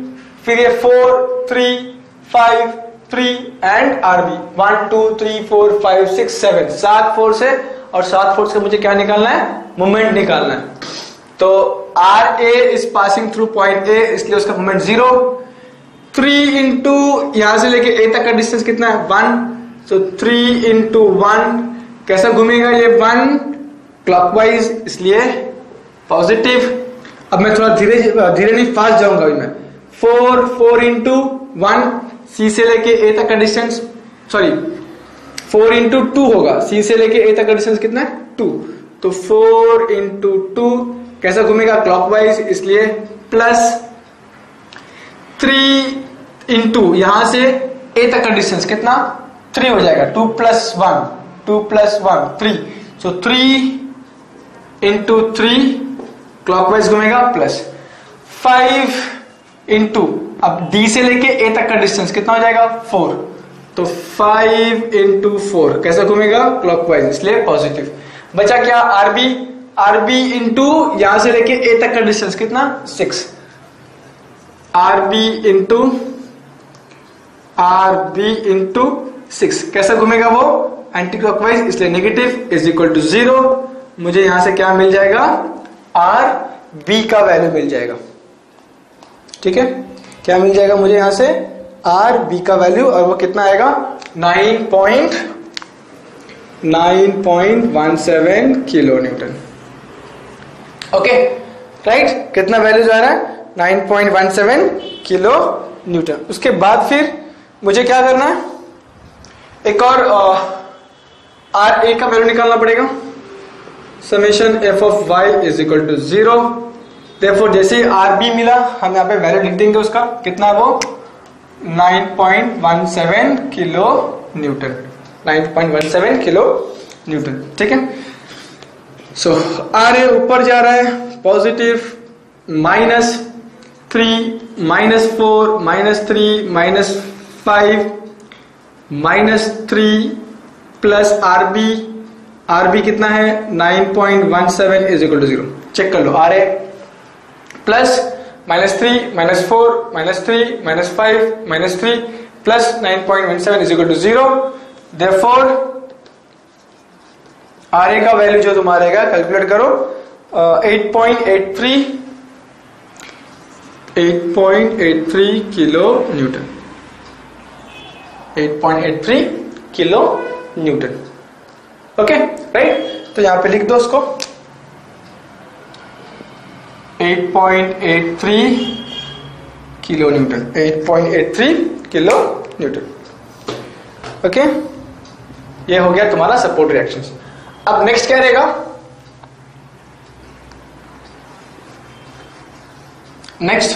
फिर ये 4, 3, 5, 3 एंड RB 1 2 3 4 5 6 7, 7 फोर्स है, और 7 फोर्स का मुझे क्या निकालना है, मोमेंट निकालना है। तो RA is passing through point A, इसलिए उसका मोमेंट 0। 3 इंटू यहां से लेके A तक का डिस्टेंस कितना है, 1, तो 3 इंटू 1 कैसा घूमेगा, ये 1 क्लॉकवाइज, इसलिए पॉजिटिव। अब मैं थोड़ा धीरे धीरे नहीं फास्ट जाऊंगा अभी मैं। 4 इंटू 1 सी से लेके ए तक का डिस्टेंस, सॉरी 4 इंटू 2 होगा, सी से लेके ए तक का डिस्टेंस कितना है 2, तो 4 इंटू 2 कैसा घूमेगा क्लॉकवाइज, इसलिए प्लस 3 इंटू यहां से ए तक का डिस्टेंस कितना 3 हो जाएगा, 2 प्लस 1 3, सो 3 इंटू 3 क्लॉकवाइज घूमेगा, प्लस 5 इंटू अब डी से लेके ए तक का डिस्टेंस कितना हो जाएगा 4, तो 5 इंटू 4 कैसा घूमेगा क्लॉकवाइज, इसलिए पॉजिटिव। बचा क्या आरबी इंटू यहां से लेके ए तक का डिस्टेंस कितना 6, आरबी इंटू 6 कैसा घूमेगा वो एंटी क्लॉकवाइज, इसलिए नेगेटिव इज इक्वल टू 0। मुझे यहां से क्या मिल जाएगा आर बी का वैल्यू मिल जाएगा, ठीक है, क्या मिल जाएगा मुझे यहां से आर बी का वैल्यू, और वो कितना आएगा 9.17 किलो न्यूटन। ओके राइट, कितना वैल्यू जा रहा है 9.17 किलो न्यूटन। उसके बाद फिर मुझे क्या करना है, एक और आर ए का वैल्यू निकालना पड़ेगा, summation F of Y is equal to 0। Therefore जैसे ही आर बी मिला हम यहाँ पे वैल्यू लिख देंगे उसका, कितना वो 9.17 किलो न्यूटन, 9.17 किलो न्यूटन, ठीक है। सो आर ए ऊपर जा रहा है पॉजिटिव, -3 -4 -3 -5 -3 प्लस आरबी कितना है 9.17 इज इक्वल टू 0। चेक कर लो, R A plus -3 -4 -3 -5 -3 plus 9.17 is equal to 0। Therefore R A का वैल्यू जो तुम्हारा रहेगा कैलकुलेट करो, 8.83 kilo newton, 8.83 kilo newton. Okay right, तो यहां पे लिख दो उसको 8.83 kilo newton, 8.83 kilo newton. Okay, ये हो गया तुम्हारा सपोर्ट रिएक्शंस। अब नेक्स्ट क्या रहेगा, next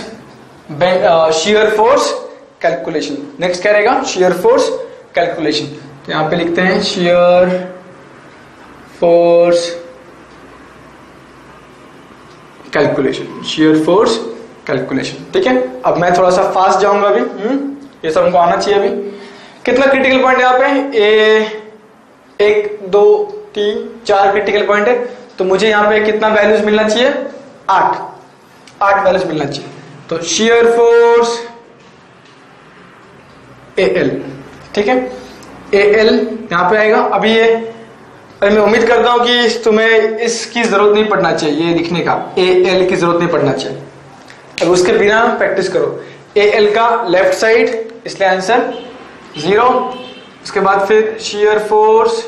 shear force calculation. Next क्या रहेगा शियर फोर्स कैलकुलेशन, तो यहां पे लिखते हैं shear force calculation, shear force calculation, ठीक है। अब मैं थोड़ा सा फास्ट जाऊंगा अभी, ये सब हमको आना चाहिए। अभी कितना क्रिटिकल पॉइंट है यहाँ पे, ए 1 2 3 4 क्रिटिकल पॉइंट है, तो मुझे यहाँ पे कितना वैल्यूज मिलना चाहिए 8 वैल्यूज मिलना चाहिए। तो शियर फोर्स AL, ठीक है, AL यहां पे आएगा। अभी ये मैं उम्मीद करता हूं कि तुम्हें इसकी जरूरत नहीं पड़ना चाहिए, ये लिखने का AL की जरूरत नहीं पड़ना चाहिए। अब उसके बिना प्रैक्टिस करो, AL का लेफ्ट साइड, इसलिए आंसर 0। उसके बाद फिर शियर फोर्स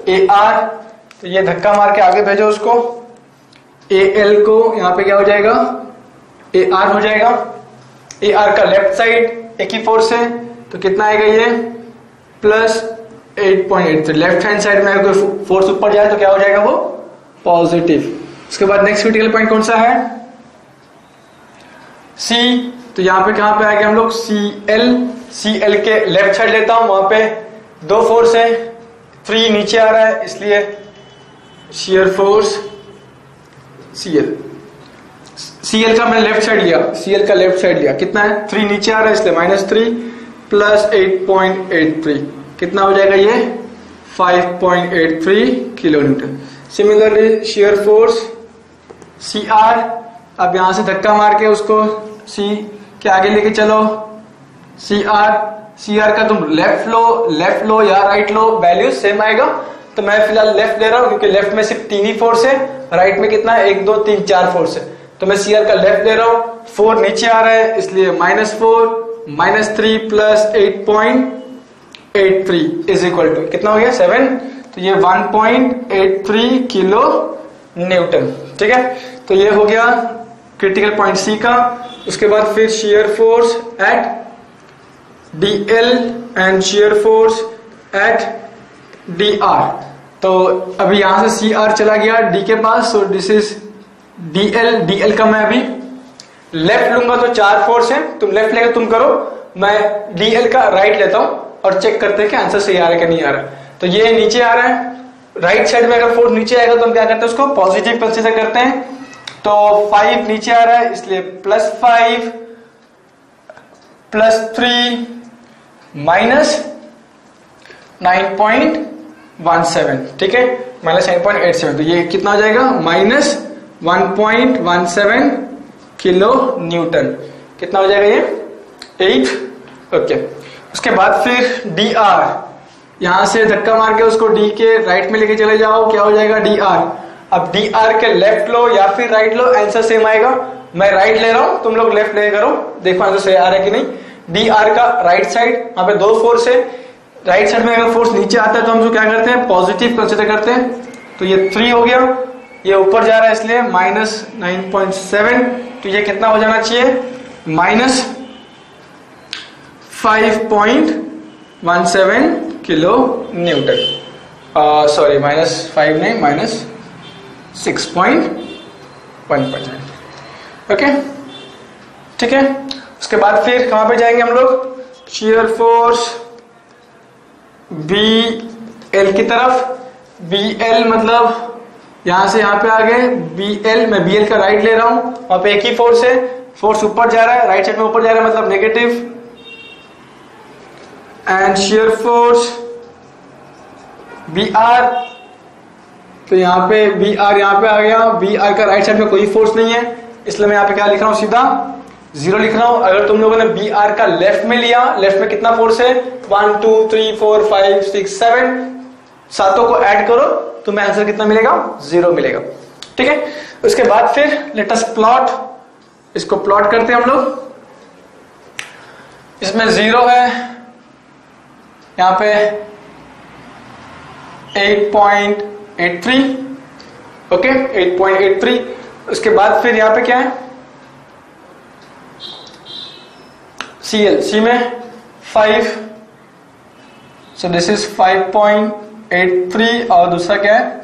AR, तो ये धक्का मार के आगे भेजो उसको, AL को यहां पे क्या हो जाएगा AR हो जाएगा। AR का लेफ्ट साइड एक ही फोर्स है, तो कितना आएगा ये प्लस 8.83। लेफ्ट हैंड साइड में अगर फोर्स ऊपर जाए तो क्या हो जाएगा वो पॉजिटिव। उसके बाद नेक्स्ट क्रिटिकल पॉइंट कौन सा है C, तो यहां पे कहां पे आ गया हम लोग CL के लेफ्ट साइड लेता हूं, वहां पे 2 फोर्स है, 3 नीचे आ रहा है, इसलिए शियर फोर्स CL का मैंने लेफ्ट साइड लिया, CL का लेफ्ट साइड लिया, कितना है 3 नीचे आ रहा है, इसलिए -3 प्लस 8.83 कितना हो जाएगा ये 5.83 kilo Newton. Similarly shear force CR, अब यहां से धक्का मार के उसको C के आगे लेके चलो, CR का तुम लेफ्ट लो या राइट लो, वैल्यू सेम आएगा। तो मैं फिलहाल लेफ्ट ले रहा हूं क्योंकि लेफ्ट में सिर्फ 3 ही फोर्स है, राइट में कितना है 1 2 3 4 फोर्स है, तो मैं CR का लेफ्ट ले रहा हूं। 4 नीचे आ रहा है, इसलिए -4 -3 प्लस 8.83 इज इक्वल टू कितना हो गया 7, तो ये 1.83 किलो न्यूटन, ठीक है। तो ये हो गया क्रिटिकल पॉइंट सी का। उसके बाद फिर shear force at DL and shear force at DR। तो अभी यहां से CR चला गया D के पास, सो दिस इज DL का मैं अभी लेफ्ट लूंगा तो 4 फोर्स है, तुम लेफ्ट लेकर तुम करो, मैं DL का राइट लेता हूं और चेक करते हैं कि आंसर सही आ रहा है कि नहीं आ रहा। तो ये नीचे आ रहा है, राइट साइड में अगर फोर्स नीचे आएगा तो हम क्या करते हैं, उसको पॉजिटिव कंसीडर करते हैं। तो 5 नीचे आ रहा है, इसलिए +5 +3 -9.17, ठीक है, -9.87। तो ये कितना हो जाएगा, -1.17 किलो न्यूटन। कितना हो जाएगा ये 8, ओके। उसके बाद फिर DR, यहां से धक्का मार के उसको D के राइट में लेके चले जाओ, क्या हो जाएगा DR। अब DR के लेफ्ट लो या फिर राइट लो, आंसर सेम आएगा। मैं राइट ले रहा हूं, तुम लोग लेफ्ट ले करो, देखो आंसर सही आ रहा है कि नहीं। DR का राइट साइड, यहाँ पे 2 फोर्स है, राइट साइड में अगर फोर्स नीचे आता है तो हम जो क्या करते हैं, पॉजिटिव कंसीडर करते हैं। तो ये 3 हो गया, ये ऊपर जा रहा है इसलिए -9.7। तो ये कितना हो जाना चाहिए, -5.17 किलो न्यूटन। सॉरी -5 नहीं, -6.1%, ओके, ठीक है। उसके बाद फिर कहां पे जाएंगे हम लोग, शियर फोर्स BL की तरफ। BL मतलब यहां से यहां पे आ गए BL, मैं BL का राइट ले रहा हूं, वहां पे एक ही फोर्स है, फोर्स ऊपर जा रहा है, राइट साइड में ऊपर जा रहा है मतलब negative. And shear force BR, तो यहाँ पे BR यहाँ पे आ गया, BR का राइट साइड में कोई फोर्स नहीं है, इसलिए मैं यहाँ पे क्या लिख रहा हूँ, सीधा 0 लिख रहा हूं। अगर तुम लोगों ने BR का लेफ्ट में लिया, लेफ्ट में कितना फोर्स है, 1 2 3 4 5 6 7, सातों को ऐड करो, तुम्हें आंसर कितना मिलेगा, 0 मिलेगा, ठीक है। उसके बाद फिर लेट अस प्लॉट, इसको प्लॉट करते हैं हम लोग। इसमें 0 है, यहां पे 8.83, ओके, 8.83। उसके बाद फिर यहां पे क्या है, CL, C में 5, सो दिस इज 5.83 और दूसरा क्या है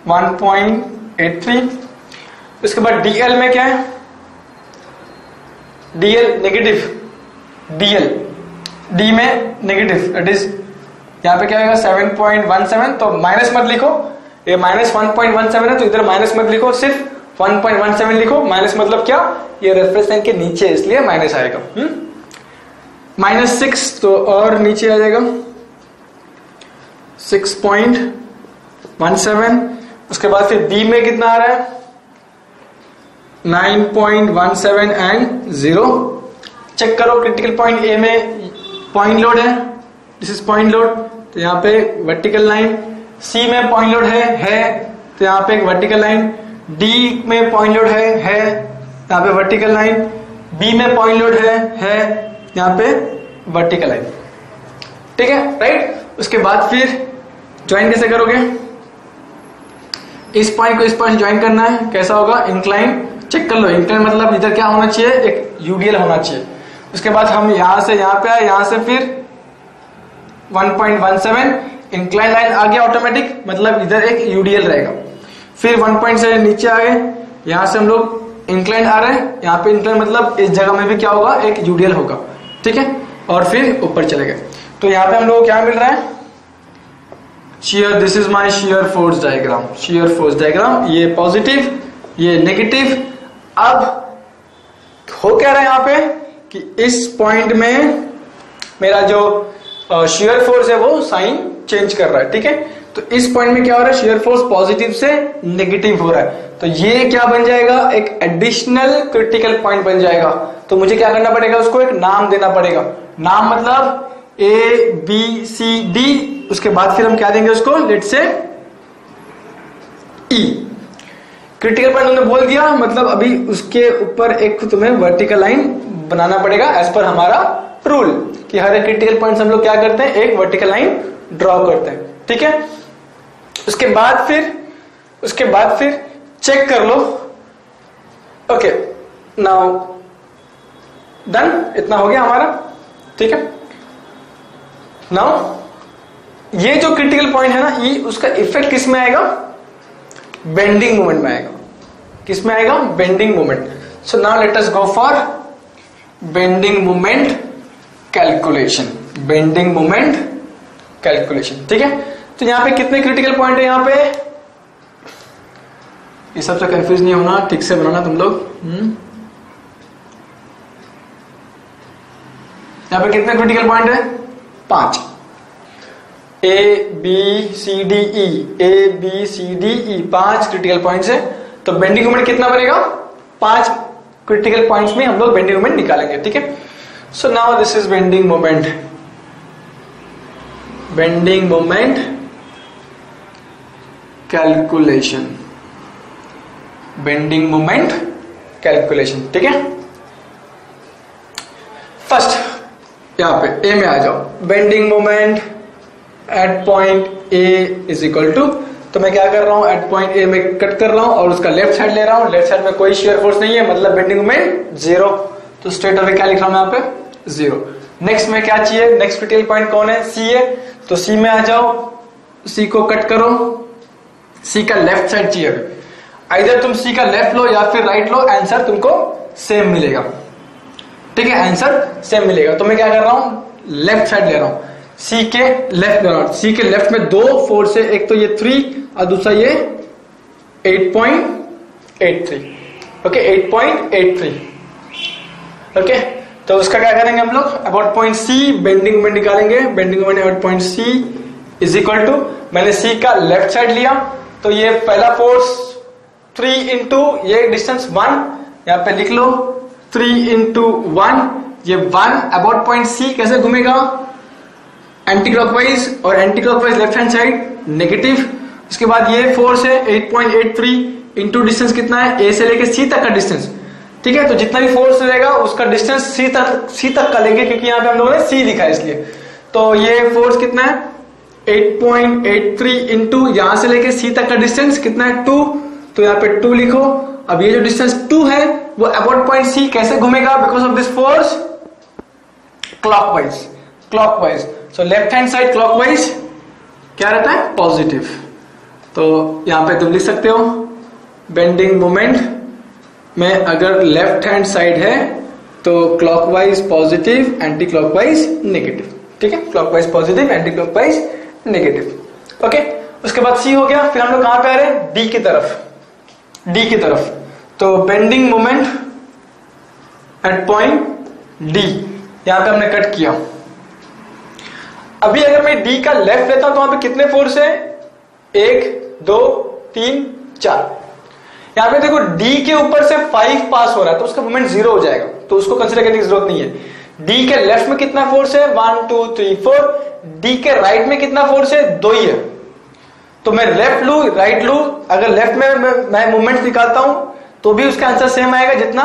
1.83। उसके बाद DL में क्या है, DL नेगेटिव, DL D में नेगेटिव, दैट इज यहां पे क्या आएगा 7.17। तो माइनस मत लिखो, ये -1.17 है तो इधर माइनस मत लिखो, सिर्फ 1.17 लिखो। माइनस मतलब क्या, ये रेफरेंस लाइन के नीचे इसलिए माइनस आएगा। -6 तो और नीचे आ जाएगा 6.17। उसके बाद फिर B में कितना आ रहा है 9.17 एंड 0। चेक करो क्रिटिकल पॉइंट A में पॉइंट लोड है, दिस इज पॉइंट लोड, तो यहाँ पे वर्टिकल लाइन। C में पॉइंट लोड है तो यहाँ पे एक वर्टिकल लाइन। D में पॉइंट लोड है यहाँ पे वर्टिकल लाइन। B में पॉइंट लोड है यहाँ पे वर्टिकल लाइन, ठीक है, राइट। उसके बाद फिर ज्वाइन कैसे करोगे, इस पॉइंट को इस पॉइंट ज्वाइन करना है, कैसा होगा, इंक्लाइन। चेक कर लो, इंक्लाइन मतलब इधर क्या होना चाहिए, एक यूडीएल होना चाहिए। उसके बाद हम यहां से यहां पे आए, यहां से फिर 1.17 इंक्लाइन लाइन आ गया ऑटोमेटिक, मतलब इधर एक यूडीएल रहेगा। फिर 1.7 नीचे आ गए, यहां से हम लोग इंक्लाइन आ रहे हैं, यहाँ पे इंक्लाइन मतलब इस जगह में भी क्या होगा, एक यूडीएल होगा, ठीक है। और फिर ऊपर चले गए, तो यहाँ पे हम लोग क्या मिल रहा है, shear, this is my shear force diagram, shear force diagram, ये पॉजिटिव ये नेगेटिव। अब हो क्या रहा है यहाँ पे कि इस पॉइंट में मेरा जो शियर फोर्स है वो साइन चेंज कर रहा है, ठीक है। तो इस पॉइंट में क्या हो रहा है, शियर फोर्स पॉजिटिव से नेगेटिव हो रहा है, तो ये क्या बन जाएगा, एक एडिशनल क्रिटिकल पॉइंट बन जाएगा। तो मुझे क्या करना पड़ेगा, उसको एक नाम देना पड़ेगा। नाम मतलब ABCD, उसके बाद फिर हम क्या देंगे उसको, लेट से E। क्रिटिकल पॉइंट तुमने बोल दिया, मतलब अभी उसके ऊपर एक तुम्हें वर्टिकल लाइन बनाना पड़ेगा एज पर हमारा रूल, कि हर एक क्रिटिकल पॉइंट हम लोग क्या करते हैं, एक वर्टिकल लाइन ड्रॉ करते हैं, ठीक है। उसके बाद फिर चेक कर लो ओके, नाउ डन, इतना हो गया हमारा, ठीक है। नाउ ये जो क्रिटिकल पॉइंट है ना, ये उसका इफेक्ट किस में आएगा? बेंडिंग मोमेंट में आएगा। किस में आएगा? Bending moment. So now let us go for bending moment calculation. Bending moment calculation, ठीक है। तो यहां पे कितने क्रिटिकल पॉइंट है? यहां पे ये सबसे कंफ्यूज नहीं होना, ठीक से बनाना तुम लोग। यहां पे कितने क्रिटिकल पॉइंट है? 5। A B C D E, A B C D E, 5 critical points है। तो बेंडिंग मोमेंट कितना बनेगा? 5 क्रिटिकल पॉइंट्स में हम लोग बेंडिंग मोमेंट निकालेंगे, ठीक है। So now this is bending moment. Bending moment calculation, bending moment calculation, ठीक है। फर्स्ट यहां पे ए में आ जाओ। Bending moment at point A is equal to, तो मैं क्या कर रहा हूं, एट पॉइंट ए में कट कर रहा हूं और उसका लेफ्ट साइड ले रहा हूं। लेफ्ट साइड में कोई शियर फोर्स नहीं है, मतलब बेंडिंग मोमेंट 0। तो स्ट्रेट अवे क्या लिख रहा हूं यहां पे? 0। नेक्स्ट में क्या चाहिए? नेक्स्ट क्रिटिकल पॉइंट कौन है? सी है। तो सी में आ जाओ, सी को कट करो, सी का लेफ्ट साइड चाहिए। आइदर तुम सी का लेफ्ट लो या फिर राइट लो, आंसर तुमको सेम मिलेगा, ठीक है। आंसर सेम मिलेगा। तो मैं क्या कर रहा हूं, लेफ्ट साइड ले रहा हूं, सी के लेफ्ट ले रहा हूं। सी के लेफ्ट में 2 फोर्स है, एक तो ये 3 और दूसरा ये 8.83, ओके 8.83, ओके। तो उसका क्या करेंगे हम लोग? About point C bending moment निकालेंगे। Bending moment about point C is equal to, मैंने सी का लेफ्ट साइड लिया, तो ये पहला फोर्स 3 इंटू ये डिस्टेंस 1, यहां पे लिख लो 3 इंटू 1, ये 1 अबाउट पॉइंट सी कैसे घूमेगा? एंटी क्लॉकवाइज, और anti clockwise left hand side negative. उसके बाद ये फोर्स है 8.83 इंटू डिस्टेंस कितना है? ए से लेके सी तक का डिस्टेंस, ठीक है। तो जितना भी फोर्स रहेगा उसका डिस्टेंस सी तक का लेंगे, क्योंकि यहां पे हम लोगों ने सी लिखा है इसलिए। तो ये फोर्स कितना है? 8.83 इंटू यहां से लेके सी तक का डिस्टेंस कितना है? 2। तो यहाँ पे 2 लिखो। अब ये जो डिस्टेंस 2 है वो अबाउट पॉइंट सी कैसे घूमेगा? Because of this force clockwise, clockwise. So left hand side clockwise क्या रहता है? पॉजिटिव। तो यहां पे तुम लिख सकते हो बेंडिंग मोमेंट में अगर लेफ्ट हैंड साइड है तो clockwise positive, anti clockwise negative, ठीक है। Clockwise positive, anti clockwise negative, okay. उसके बाद सी हो गया। फिर हम लोग कहां पे आ रहे हैं? डी की तरफ, डी की तरफ। तो bending moment at point D, यहां पे हमने कट किया। अभी अगर मैं डी का लेफ्ट लेता हूं तो वहां पे कितने फोर्स है? 1 2 3 4। यहां पे देखो डी के ऊपर से 5 पास हो रहा है तो उसका मोमेंट 0 हो जाएगा, तो उसको कंसीडर करने की जरूरत नहीं है। डी के लेफ्ट में कितना फोर्स है? 1 2 3 4। डी के राइट में कितना फोर्स है? 2 ही है। तो मैं लेफ्ट लू राइट लू, अगर लेफ्ट में मैं मूवमेंट निकालता हूं तो भी उसका आंसर सेम आएगा जितना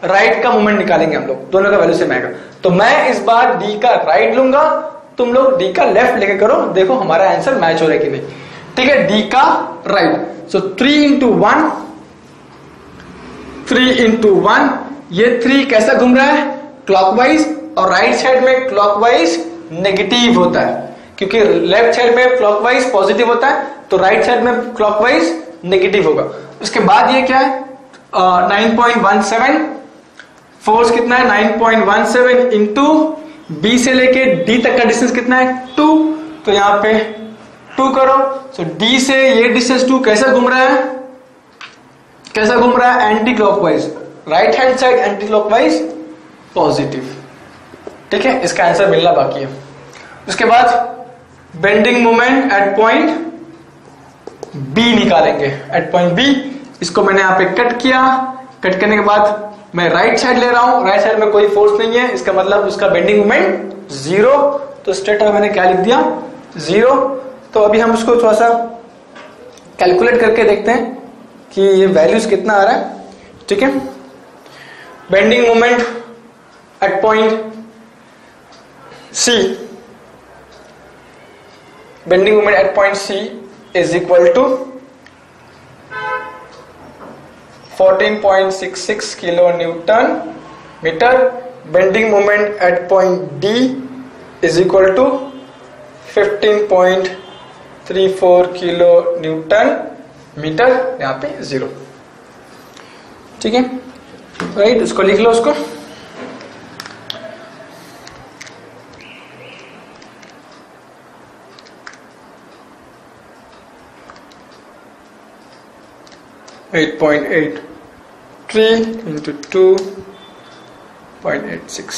राइट का मूवमेंट निकालेंगे हम लोग, दोनों का वैल्यू सेम आएगा। तो मैं इस बार डी का राइट लूंगा, तुम लोग डी का लेफ्ट लेके करो, देखो हमारा आंसर मैच हो रहा है कि नहीं, ठीक है। डी का राइट। सो 3 इंटू 1, 3 इंटू 1, ये 3 कैसा घूम रहा है? क्लॉकवाइज, और राइट साइड में क्लॉकवाइज नेगेटिव होता है, क्योंकि लेफ्ट साइड में क्लॉकवाइज पॉजिटिव होता है तो राइट साइड में क्लॉकवाइज नेगेटिव होगा। उसके बाद ये क्या है? 9.17, फोर्स कितना है? 9.17 इंटू बी से लेके डी तक का डिस्टेंस कितना है? 2। तो यहां पे 2 करो। सो डी से ये डिस्टेंस 2 कैसा घूम रहा है? कैसा घूम रहा है? Anti clockwise, right hand side anti clockwise positive, ठीक है। इसका आंसर मिलना बाकी है। उसके बाद bending moment at point B निकालेंगे। एट पॉइंट बी, इसको मैंने यहां पे कट किया। कट करने के बाद मैं राइट साइड ले रहा हूं, राइट साइड में कोई फोर्स नहीं है, इसका मतलब उसका बेंडिंग मोमेंट 0। तो स्ट्रेट अवे मैंने क्या लिख दिया? 0। तो अभी हम उसको थोड़ा सा कैलकुलेट करके देखते हैं कि ये वैल्यूज कितना आ रहा है, ठीक है। Bending moment at point C, bending moment at point C is equal to 14.66 kilo newton metre. Bending moment at point D is equal to 15.34 kilo newton metre. यहाँ पे 0. ठीक है, राइट. उसको लिख लो उसको. (8.83 into 2.86)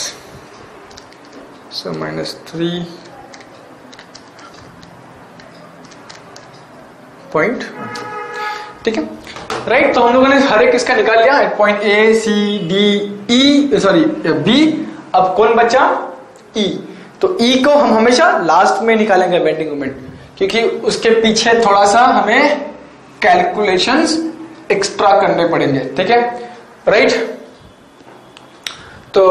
so minus 3.1. ठीक है, right. तो हम लोगों ने हर एक इसका निकाल लिया. Point A C D E sorry B. अब कौन बचा? ई. तो ई को हम हमेशा लास्ट में निकालेंगे बेंडिंग मोमेंट, क्योंकि उसके पीछे थोड़ा सा हमें कैलकुलेशंस एक्स्ट्रा करने पड़ेंगे. ठीक है, राइट. तो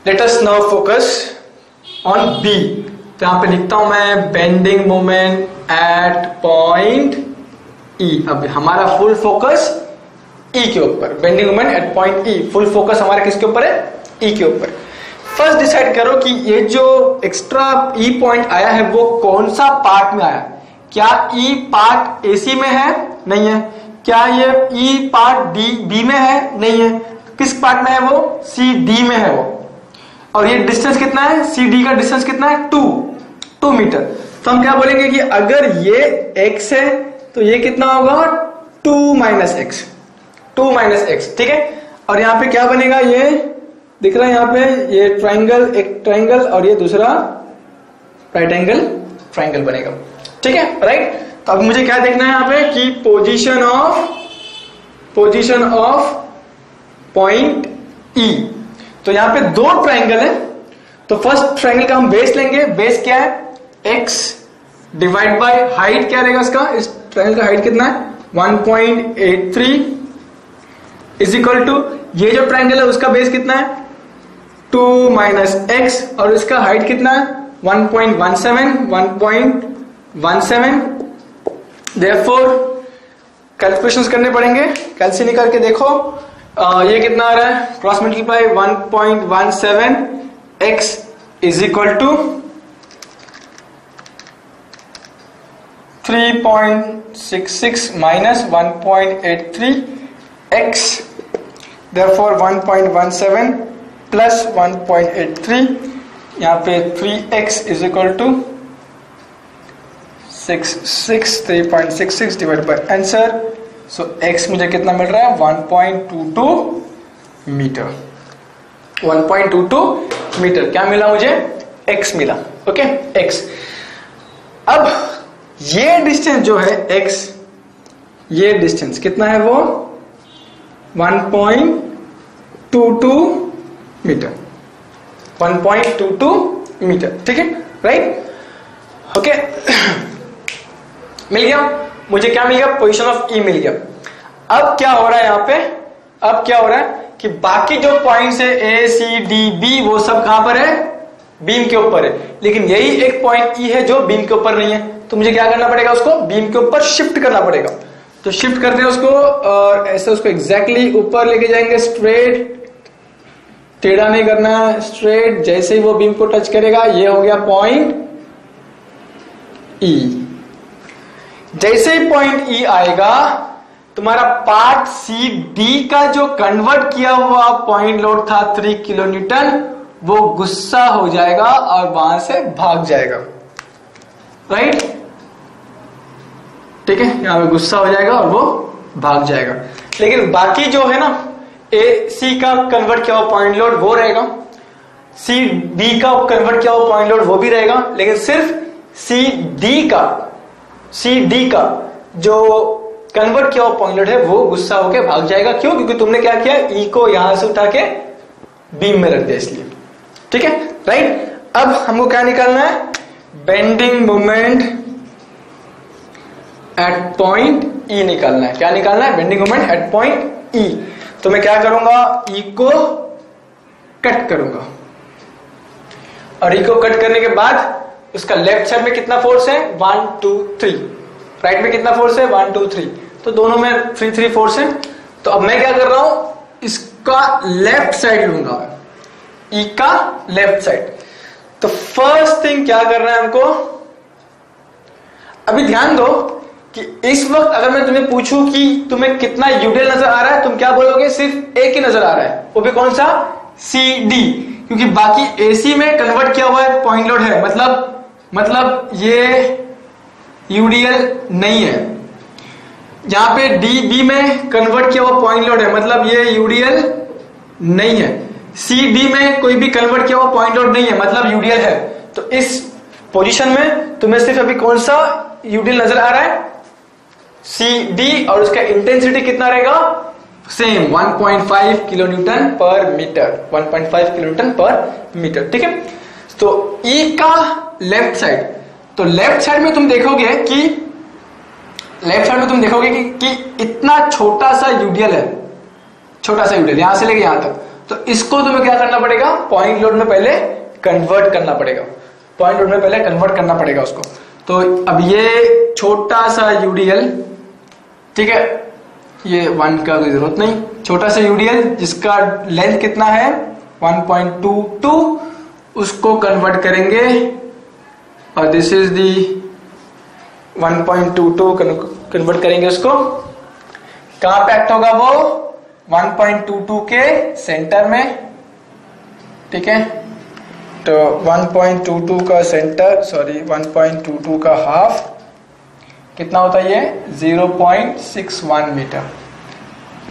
let us now focus on B. तो यहां पे लिखता हूं मैं bending moment at point E. अब हमारा फुल फोकस ई के ऊपर. Bending moment at point E. Full focus हमारा किसके ऊपर है? ई के ऊपर. फर्स्ट डिसाइड करो कि ये जो एक्स्ट्रा ई पॉइंट आया है वो कौन सा पार्ट में आया. क्या ई पार्ट एसी में है? नहीं है. क्या ये ई पार्ट डी बी में है? नहीं है. किस पार्ट में है वो? सी डी में है वो. और ये डिस्टेंस कितना है? सी डी का डिस्टेंस कितना है? 2 मीटर. तो हम क्या बोलेंगे कि अगर ये x है तो ये कितना होगा? 2 माइनस एक्स. 2 minus x. ठीक है. और यहाँ पे क्या बनेगा? ये दिख रहा है यहाँ पे, ये ट्राइंगल, एक ट्राइंगल और ये दूसरा राइट एंगल ट्राइंगल बनेगा. ठीक है, राइट. तो अब मुझे क्या देखना है यहाँ पे कि पोजीशन ऑफ पॉइंट ई. तो यहाँ पे 2 ट्राइंगल है. तो फर्स्ट ट्राइंगल का हम बेस लेंगे. बेस क्या है? x divide by height. क्या रहेगा इसका? इस ट्राइंगल का हाइट कितना है? 1.83 इज इक्वल टू ये जो ट्राइंगल है उसका बेस कितना है? 2 माइनस एक्स. और इसका हाइट कितना है? 1.17. देयरफॉर कैलकुलेशंस करने पड़ेंगे. कैलसी निकाल के देखो. ये कितना आ रहा है? Cross multiply 1.17 x is equal to 3.66 minus 1.83 x. therefore 1.17 plus 1.83. यहाँ पे 3x is equal to 3.66 divide by answer. So x मुझे कितना मिल रहा है? 1.22 मीटर. 1.22 मीटर. क्या मिला मुझे? x मिला. Okay, x. अब ये डिस्टेंस जो है x, ये डिस्टेंस कितना है? वो 1.22 मीटर. 1.22 मीटर. ठीक है, राइट. ओके, मिल गया मुझे. क्या मिल गया? पोजीशन ऑफ ई मिल गया. अब क्या हो रहा है यहाँ पे? अब क्या हो रहा है कि बाकी जो पॉइंट्स है ए सी डी बी वो सब कहां पर है? बीम के ऊपर है. लेकिन यही एक पॉइंट ई है जो बीम के ऊपर नहीं है. तो मुझे क्या करना पड़ेगा? उसको बीम के ऊपर शिफ्ट करना पड़ेगा. तो शिफ्ट करते हैं उसको और ऐसे उसको एग्जैक्टली ऊपर लेके जाएंगे. स्ट्रेट, टेढ़ा नहीं करना है, स्ट्रेट. जैसे ही वो बीम को टच करेगा ये हो गया पॉइंट ई. जैसे ही पॉइंट ई आएगा तुम्हारा पार्ट सी डी का जो कन्वर्ट किया हुआ पॉइंट लोड था 3 किलो न्यूटन, वो गुस्सा हो जाएगा और वहां से भाग जाएगा. राइट. ठीक है, यहां पे गुस्सा हो जाएगा और वो भाग जाएगा. लेकिन बाकी जो है ना, ए सी का कन्वर्ट किया हुआ पॉइंट लोड वो रहेगा, सी बी का कन्वर्ट किया हुआ पॉइंट लोड वो भी रहेगा. लेकिन सिर्फ सी डी का जो कन्वर्ट किया हुआ पॉइंट लोड है वो गुस्सा होकर भाग जाएगा. क्यों? क्योंकि तुमने क्या किया? ई को यहां से उठा के बीम में रख दिया, इसलिए. ठीक है, राइट. अब हमको क्या निकालना है? बेंडिंग मोमेंट एट पॉइंट ई निकालना है. क्या निकालना है? Bending moment at point E. तो मैं क्या करूंगा? ई को कट करूंगा. और ई को कट करने के बाद उसका लेफ्ट साइड में कितना फोर्स है? 1 2 3. राइट में कितना फोर्स है? 1 2 3. तो दोनों में 3 फोर्स है। तो अब मैं क्या कर रहा हूं, इसका लेफ्ट साइड लूंगा, ई का लेफ्ट साइड। तो फर्स्ट थिंग क्या करना है हमको, अभी ध्यान दो कि इस वक्त अगर मैं तुम्हें पूछूं कि तुम्हें कितना यूडियल नजर आ रहा है, तुम क्या बोलोगे, सिर्फ एक ही नजर आ रहा है, वो भी कौन सा, सी डी, क्योंकि बाकी एसी में कन्वर्ट किया हुआ है, पॉइंट लोड है, मतलब ये यूडीएल नहीं है। यहां पे डी बी में कन्वर्ट किया हुआ पॉइंट लोड है, मतलब ये यूडीएल नहीं है। सी डी में कोई भी कन्वर्ट किया हुआ पॉइंट लोड नहीं है, मतलब यूडीएल है। तो इस पोजीशन में तुम्हें सिर्फ अभी कौन सा यूडीएल नजर आ रहा है, सी डी, और उसका इंटेंसिटी कितना रहेगा, same 1.5 kilo newton per metre, 1.5 kilo newton per metre, ठीक है। तो ई का लेफ्ट साइड, तो लेफ्ट साइड में तुम देखोगे कि इतना छोटा सा यूडीएल है, छोटा सा यूडीएल यहां से लेके यहां तक। तो इसको तुम्हें क्या करना पड़ेगा, पॉइंट लोड में पहले कन्वर्ट करना पड़ेगा, पॉइंट लोड में पहले कन्वर्ट करना पड़ेगा उसको। तो अब ये छोटा सा यूडीएल, ठीक है, ये 1 का कोई जरूरत नहीं, छोटा सा यूडीएल जिसका लेंथ कितना है 1.22, उसको कन्वर्ट करेंगे, और दिस इज दी 1.22 कन्वर्ट करेंगे उसको। कहां पे एक्ट होगा वो, 1.22 के सेंटर में, ठीक है। तो 1.22 का सेंटर, 1.22 का हाफ कितना होता है, ये 0.61 मीटर।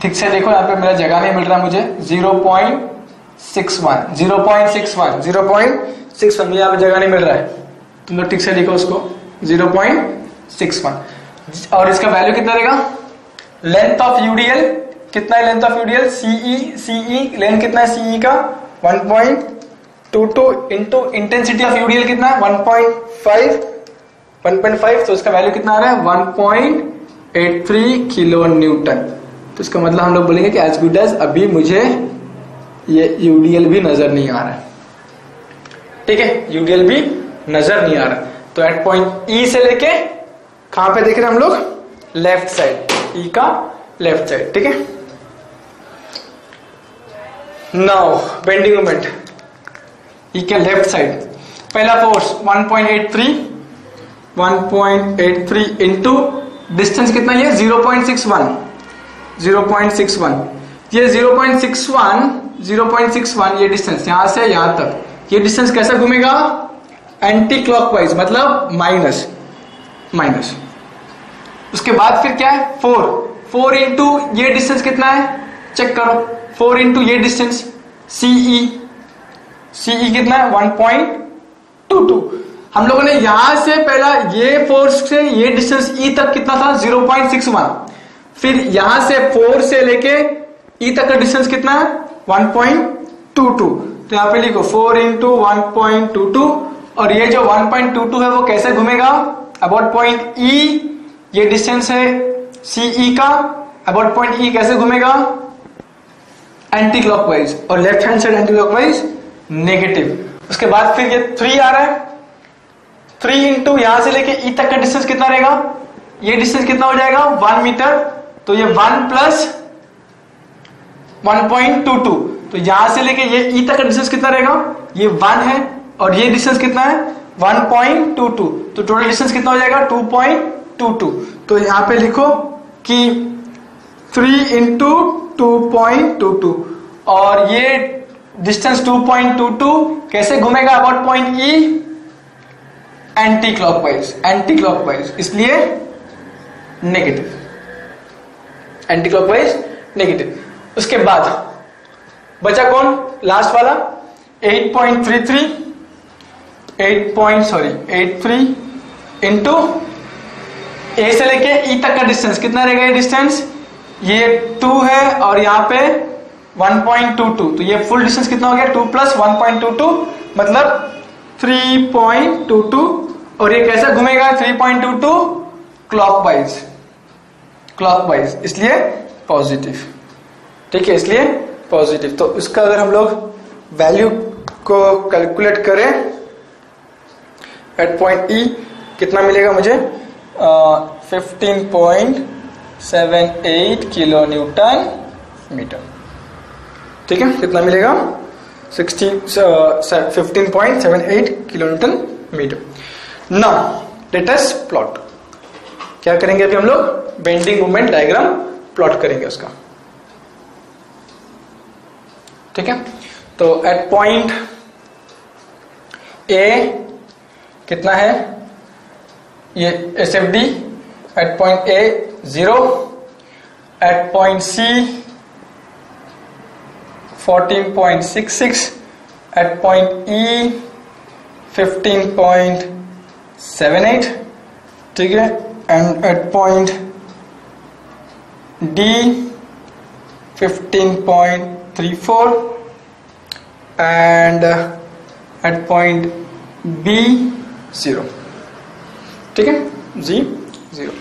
ठीक से देखो, यहां पे मेरा जगह नहीं मिल रहा मुझे, 0.61 मुझे यहां पे जगह नहीं मिल रहा है, तुम लोग ठीक से लिखो उसको, 0.61। और इसका वैल्यू कितना रहेगा, लेंथ ऑफ यूडीएल कितना है, length of UDL CE length कितना है सीई का 1.22 इंटू इंटेंसिटी ऑफ यूडीएल कितना है 1.5, तो इसका वैल्यू कितना आ रहा है 1.83 किलो न्यूटन। तो इसका मतलब हम लोग बोलेंगे कि एज गुड एज अभी मुझे ये यूडीएल भी नजर नहीं आ रहा है, ठीक है, यूडीएल भी नजर नहीं आ रहा। तो एट पॉइंट ई से लेके कहां पे देख रहे हैं हम लोग, लेफ्ट साइड, ई का लेफ्ट साइड, ठीक है। नाउ बेंडिंग मोमेंट, ई के लेफ्ट साइड, पहला फोर्स 1.83 इंटू डिस्टेंस कितना, ये 0.61, ये 0.61 ये डिस्टेंस यहां से यहां तक, ये डिस्टेंस कैसा घूमेगा, एंटी क्लॉकवाइज, मतलब माइनस। उसके बाद फिर क्या है, 4 इंटू ये डिस्टेंस कितना है, चेक करो, 4 इंटू ये डिस्टेंस सीई कितना है 1.22। हम लोगों ने यहां से पहला ये फोर्स से ये डिस्टेंस ई तक कितना था 0.61, फिर यहां से 4 से लेके ई तक का डिस्टेंस कितना है 1.22। तो यहां पे लिखो 4 इंटू 1.22, और ये जो 1.22 है वो कैसे घूमेगा, अबाउट पॉइंट ई, ये डिस्टेंस है सीई का, अबाउट पॉइंट ई कैसे घूमेगा, एंटी क्लॉकवाइज, और left hand side anti clockwise negative. उसके बाद फिर ये 3 आ रहा है, 3 इंटू यहां से लेके ई तक का डिस्टेंस कितना रहेगा, ये डिस्टेंस कितना हो जाएगा 1 मीटर। तो ये 1 प्लस 1.22, तो यहां से लेके ये ई तक का डिस्टेंस कितना रहेगा, ये 1 है, और ये डिस्टेंस कितना है 1.22, तो टोटल डिस्टेंस कितना हो जाएगा 2.22। तो यहां पे लिखो कि 3 इंटू 2.22, और ये डिस्टेंस 2.22 कैसे घूमेगा about point E, anti clockwise, इसलिए नेगेटिव, एंटी क्लॉकवाइज नेगेटिव। उसके बाद बचा कौन, लास्ट वाला 83 इंटू ए से लेके ई तक का डिस्टेंस कितना रहेगा, ये डिस्टेंस ये 2 है, और यहां पे 1.22, तो ये फुल डिस्टेंस कितना हो गया 2 प्लस 1.22, मतलब 3.22, और ये कैसा घूमेगा 3.22 क्लॉकवाइज, इसलिए पॉजिटिव, ठीक है, इसलिए पॉजिटिव। तो इसका अगर हम लोग वैल्यू को कैलकुलेट करें एट पॉइंट ई, कितना मिलेगा मुझे 15.6 15.78 किलो न्यूटन मीटर। ठीक है, कितना मिलेगा? 15.78 kilo newton metre. Now let us plot. क्या करेंगे अभी हम लोग? बेंडिंग मोमेंट डायग्राम प्लॉट करेंगे उसका। ठीक है, तो एट पॉइंट ए कितना है? ये SFD at point A 0, at point C 14.66, at point E 15.78, ठीक है, and at point D 15.34 and at point B 0। ठीक है, G 0।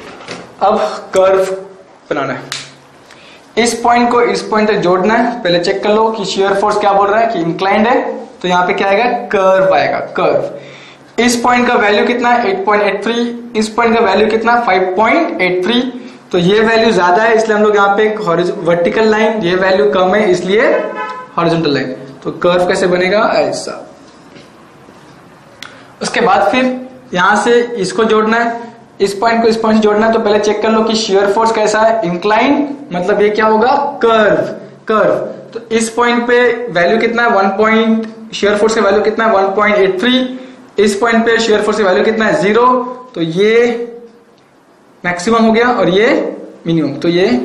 अब कर्व बनाना है। इस पॉइंट को इस पॉइंट तक जोड़ना है। पहले चेक कर लो कि शियर फोर्स क्या बोल रहा है कि इंक्लाइंड है, तो यहां पे क्या आएगा? कर्व आएगा, कर्व। इस पॉइंट का वैल्यू कितना है? 8.83। इस पॉइंट का वैल्यू कितना? 5.83। तो ये वैल्यू ज्यादा है इसलिए हम लोग यहाँ पे वर्टिकल लाइन, ये वैल्यू कम है इसलिए हॉरिजॉन्टल लाइन। तो कर्व कैसे बनेगा? ऐसा। उसके बाद फिर यहां से इसको जोड़ना है, इस पॉइंट को इस पॉइंट से जोड़ना है। तो पहले चेक कर लो कि शियर फोर्स कैसा है? इंक्लाइंड, मतलब ये क्या होगा? Curve, curve. तो इस पॉइंट पे वैल्यू कितना है? 1 शियर फोर्स का वैल्यू कितना है? 1.83। इस पॉइंट पे शियर फोर्स का वैल्यू कितना है? 0। तो ये मैक्सिमम हो गया और ये मिनिमम, तो ये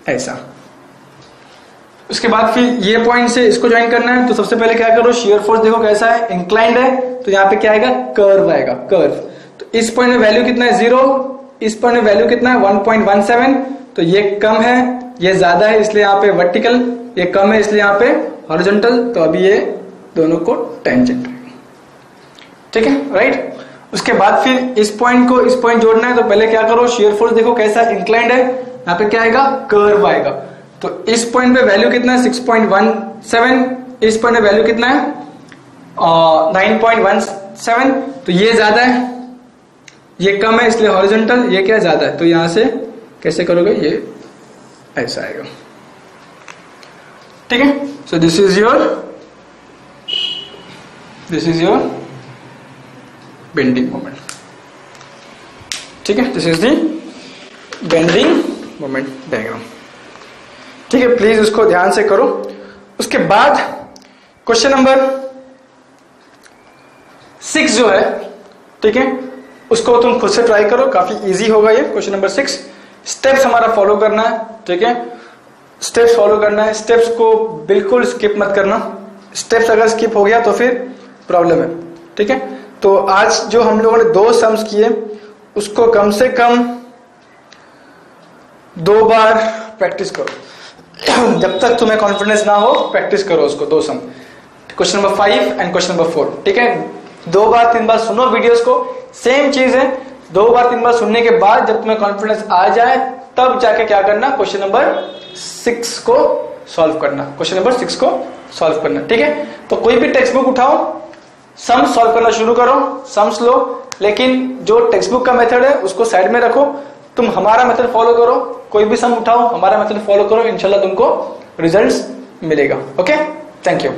ऐसा। उसके बाद फिर ये पॉइंट से इसको ज्वाइन करना है। तो सबसे पहले क्या करो? शियर फोर्स देखो कैसा है? इंक्लाइंड है, तो यहाँ पे क्या आएगा? कर्व आएगा, कर्व। तो इस पॉइंट में वैल्यू कितना है? 0। इस पॉइंट में वैल्यू कितना है? 1.17। तो ये कम है, ये ज्यादा है इसलिए यहाँ पे वर्टिकल, ये कम है इसलिए यहाँ पे हॉरिजॉन्टल। तो अभी ये दोनों को टेंजेंट है। ठीक है, राइट। उसके बाद फिर इस पॉइंट को इस पॉइंट जोड़ना है। तो पहले क्या करो? शियर फोर्स देखो कैसा इंक्लाइंड है, यहाँ पे क्या आएगा? कर्व आएगा। तो इस पॉइंट पे वैल्यू कितना है? 6.17। इस पॉइंट पे वैल्यू कितना है? 9.17। तो ये ज्यादा है, ये कम है इसलिए हॉरिजॉन्टल, ये क्या ज्यादा है। तो यहां से कैसे करोगे? ये ऐसा आएगा। ठीक है, so this is your bending moment. ठीक है, this is the bending moment diagram. ठीक है, प्लीज उसको ध्यान से करो। उसके बाद क्वेश्चन नंबर 6 जो है, ठीक है, उसको तुम खुद से ट्राई करो, काफी इजी होगा ये क्वेश्चन नंबर 6। स्टेप्स हमारा फॉलो करना है, ठीक है, स्टेप्स फॉलो करना है। स्टेप्स को बिल्कुल स्किप मत करना। स्टेप्स अगर स्किप हो गया तो फिर प्रॉब्लम है। ठीक है, तो आज जो हम लोगों ने 2 सम्स किए उसको कम से कम 2 बार प्रैक्टिस करो। जब तक तुम्हें कॉन्फिडेंस ना हो प्रैक्टिस करो उसको। 2 sum, question number 5 and question number 4। ठीक है, 2 बार 3 बार सुनो वीडियोस को। सेम चीज है, 2 बार 3 बार सुनने के बाद जब तुम्हें कॉन्फिडेंस आ जाए तब जाके क्या करना? क्वेश्चन नंबर 6 को सॉल्व करना। क्वेश्चन नंबर 6 को सॉल्व करना। ठीक है, तो कोई भी टेक्स्ट बुक उठाओ, सम सॉल्व करना शुरू करो, सम्स लो, लेकिन जो टेक्स्ट बुक का मेथड है उसको साइड में रखो। तुम हमारा मेथड फॉलो करो, कोई भी सम उठाओ, हमारा मेथड फॉलो करो, इंशाल्लाह तुमको रिजल्ट्स मिलेगा। Okay, thank you.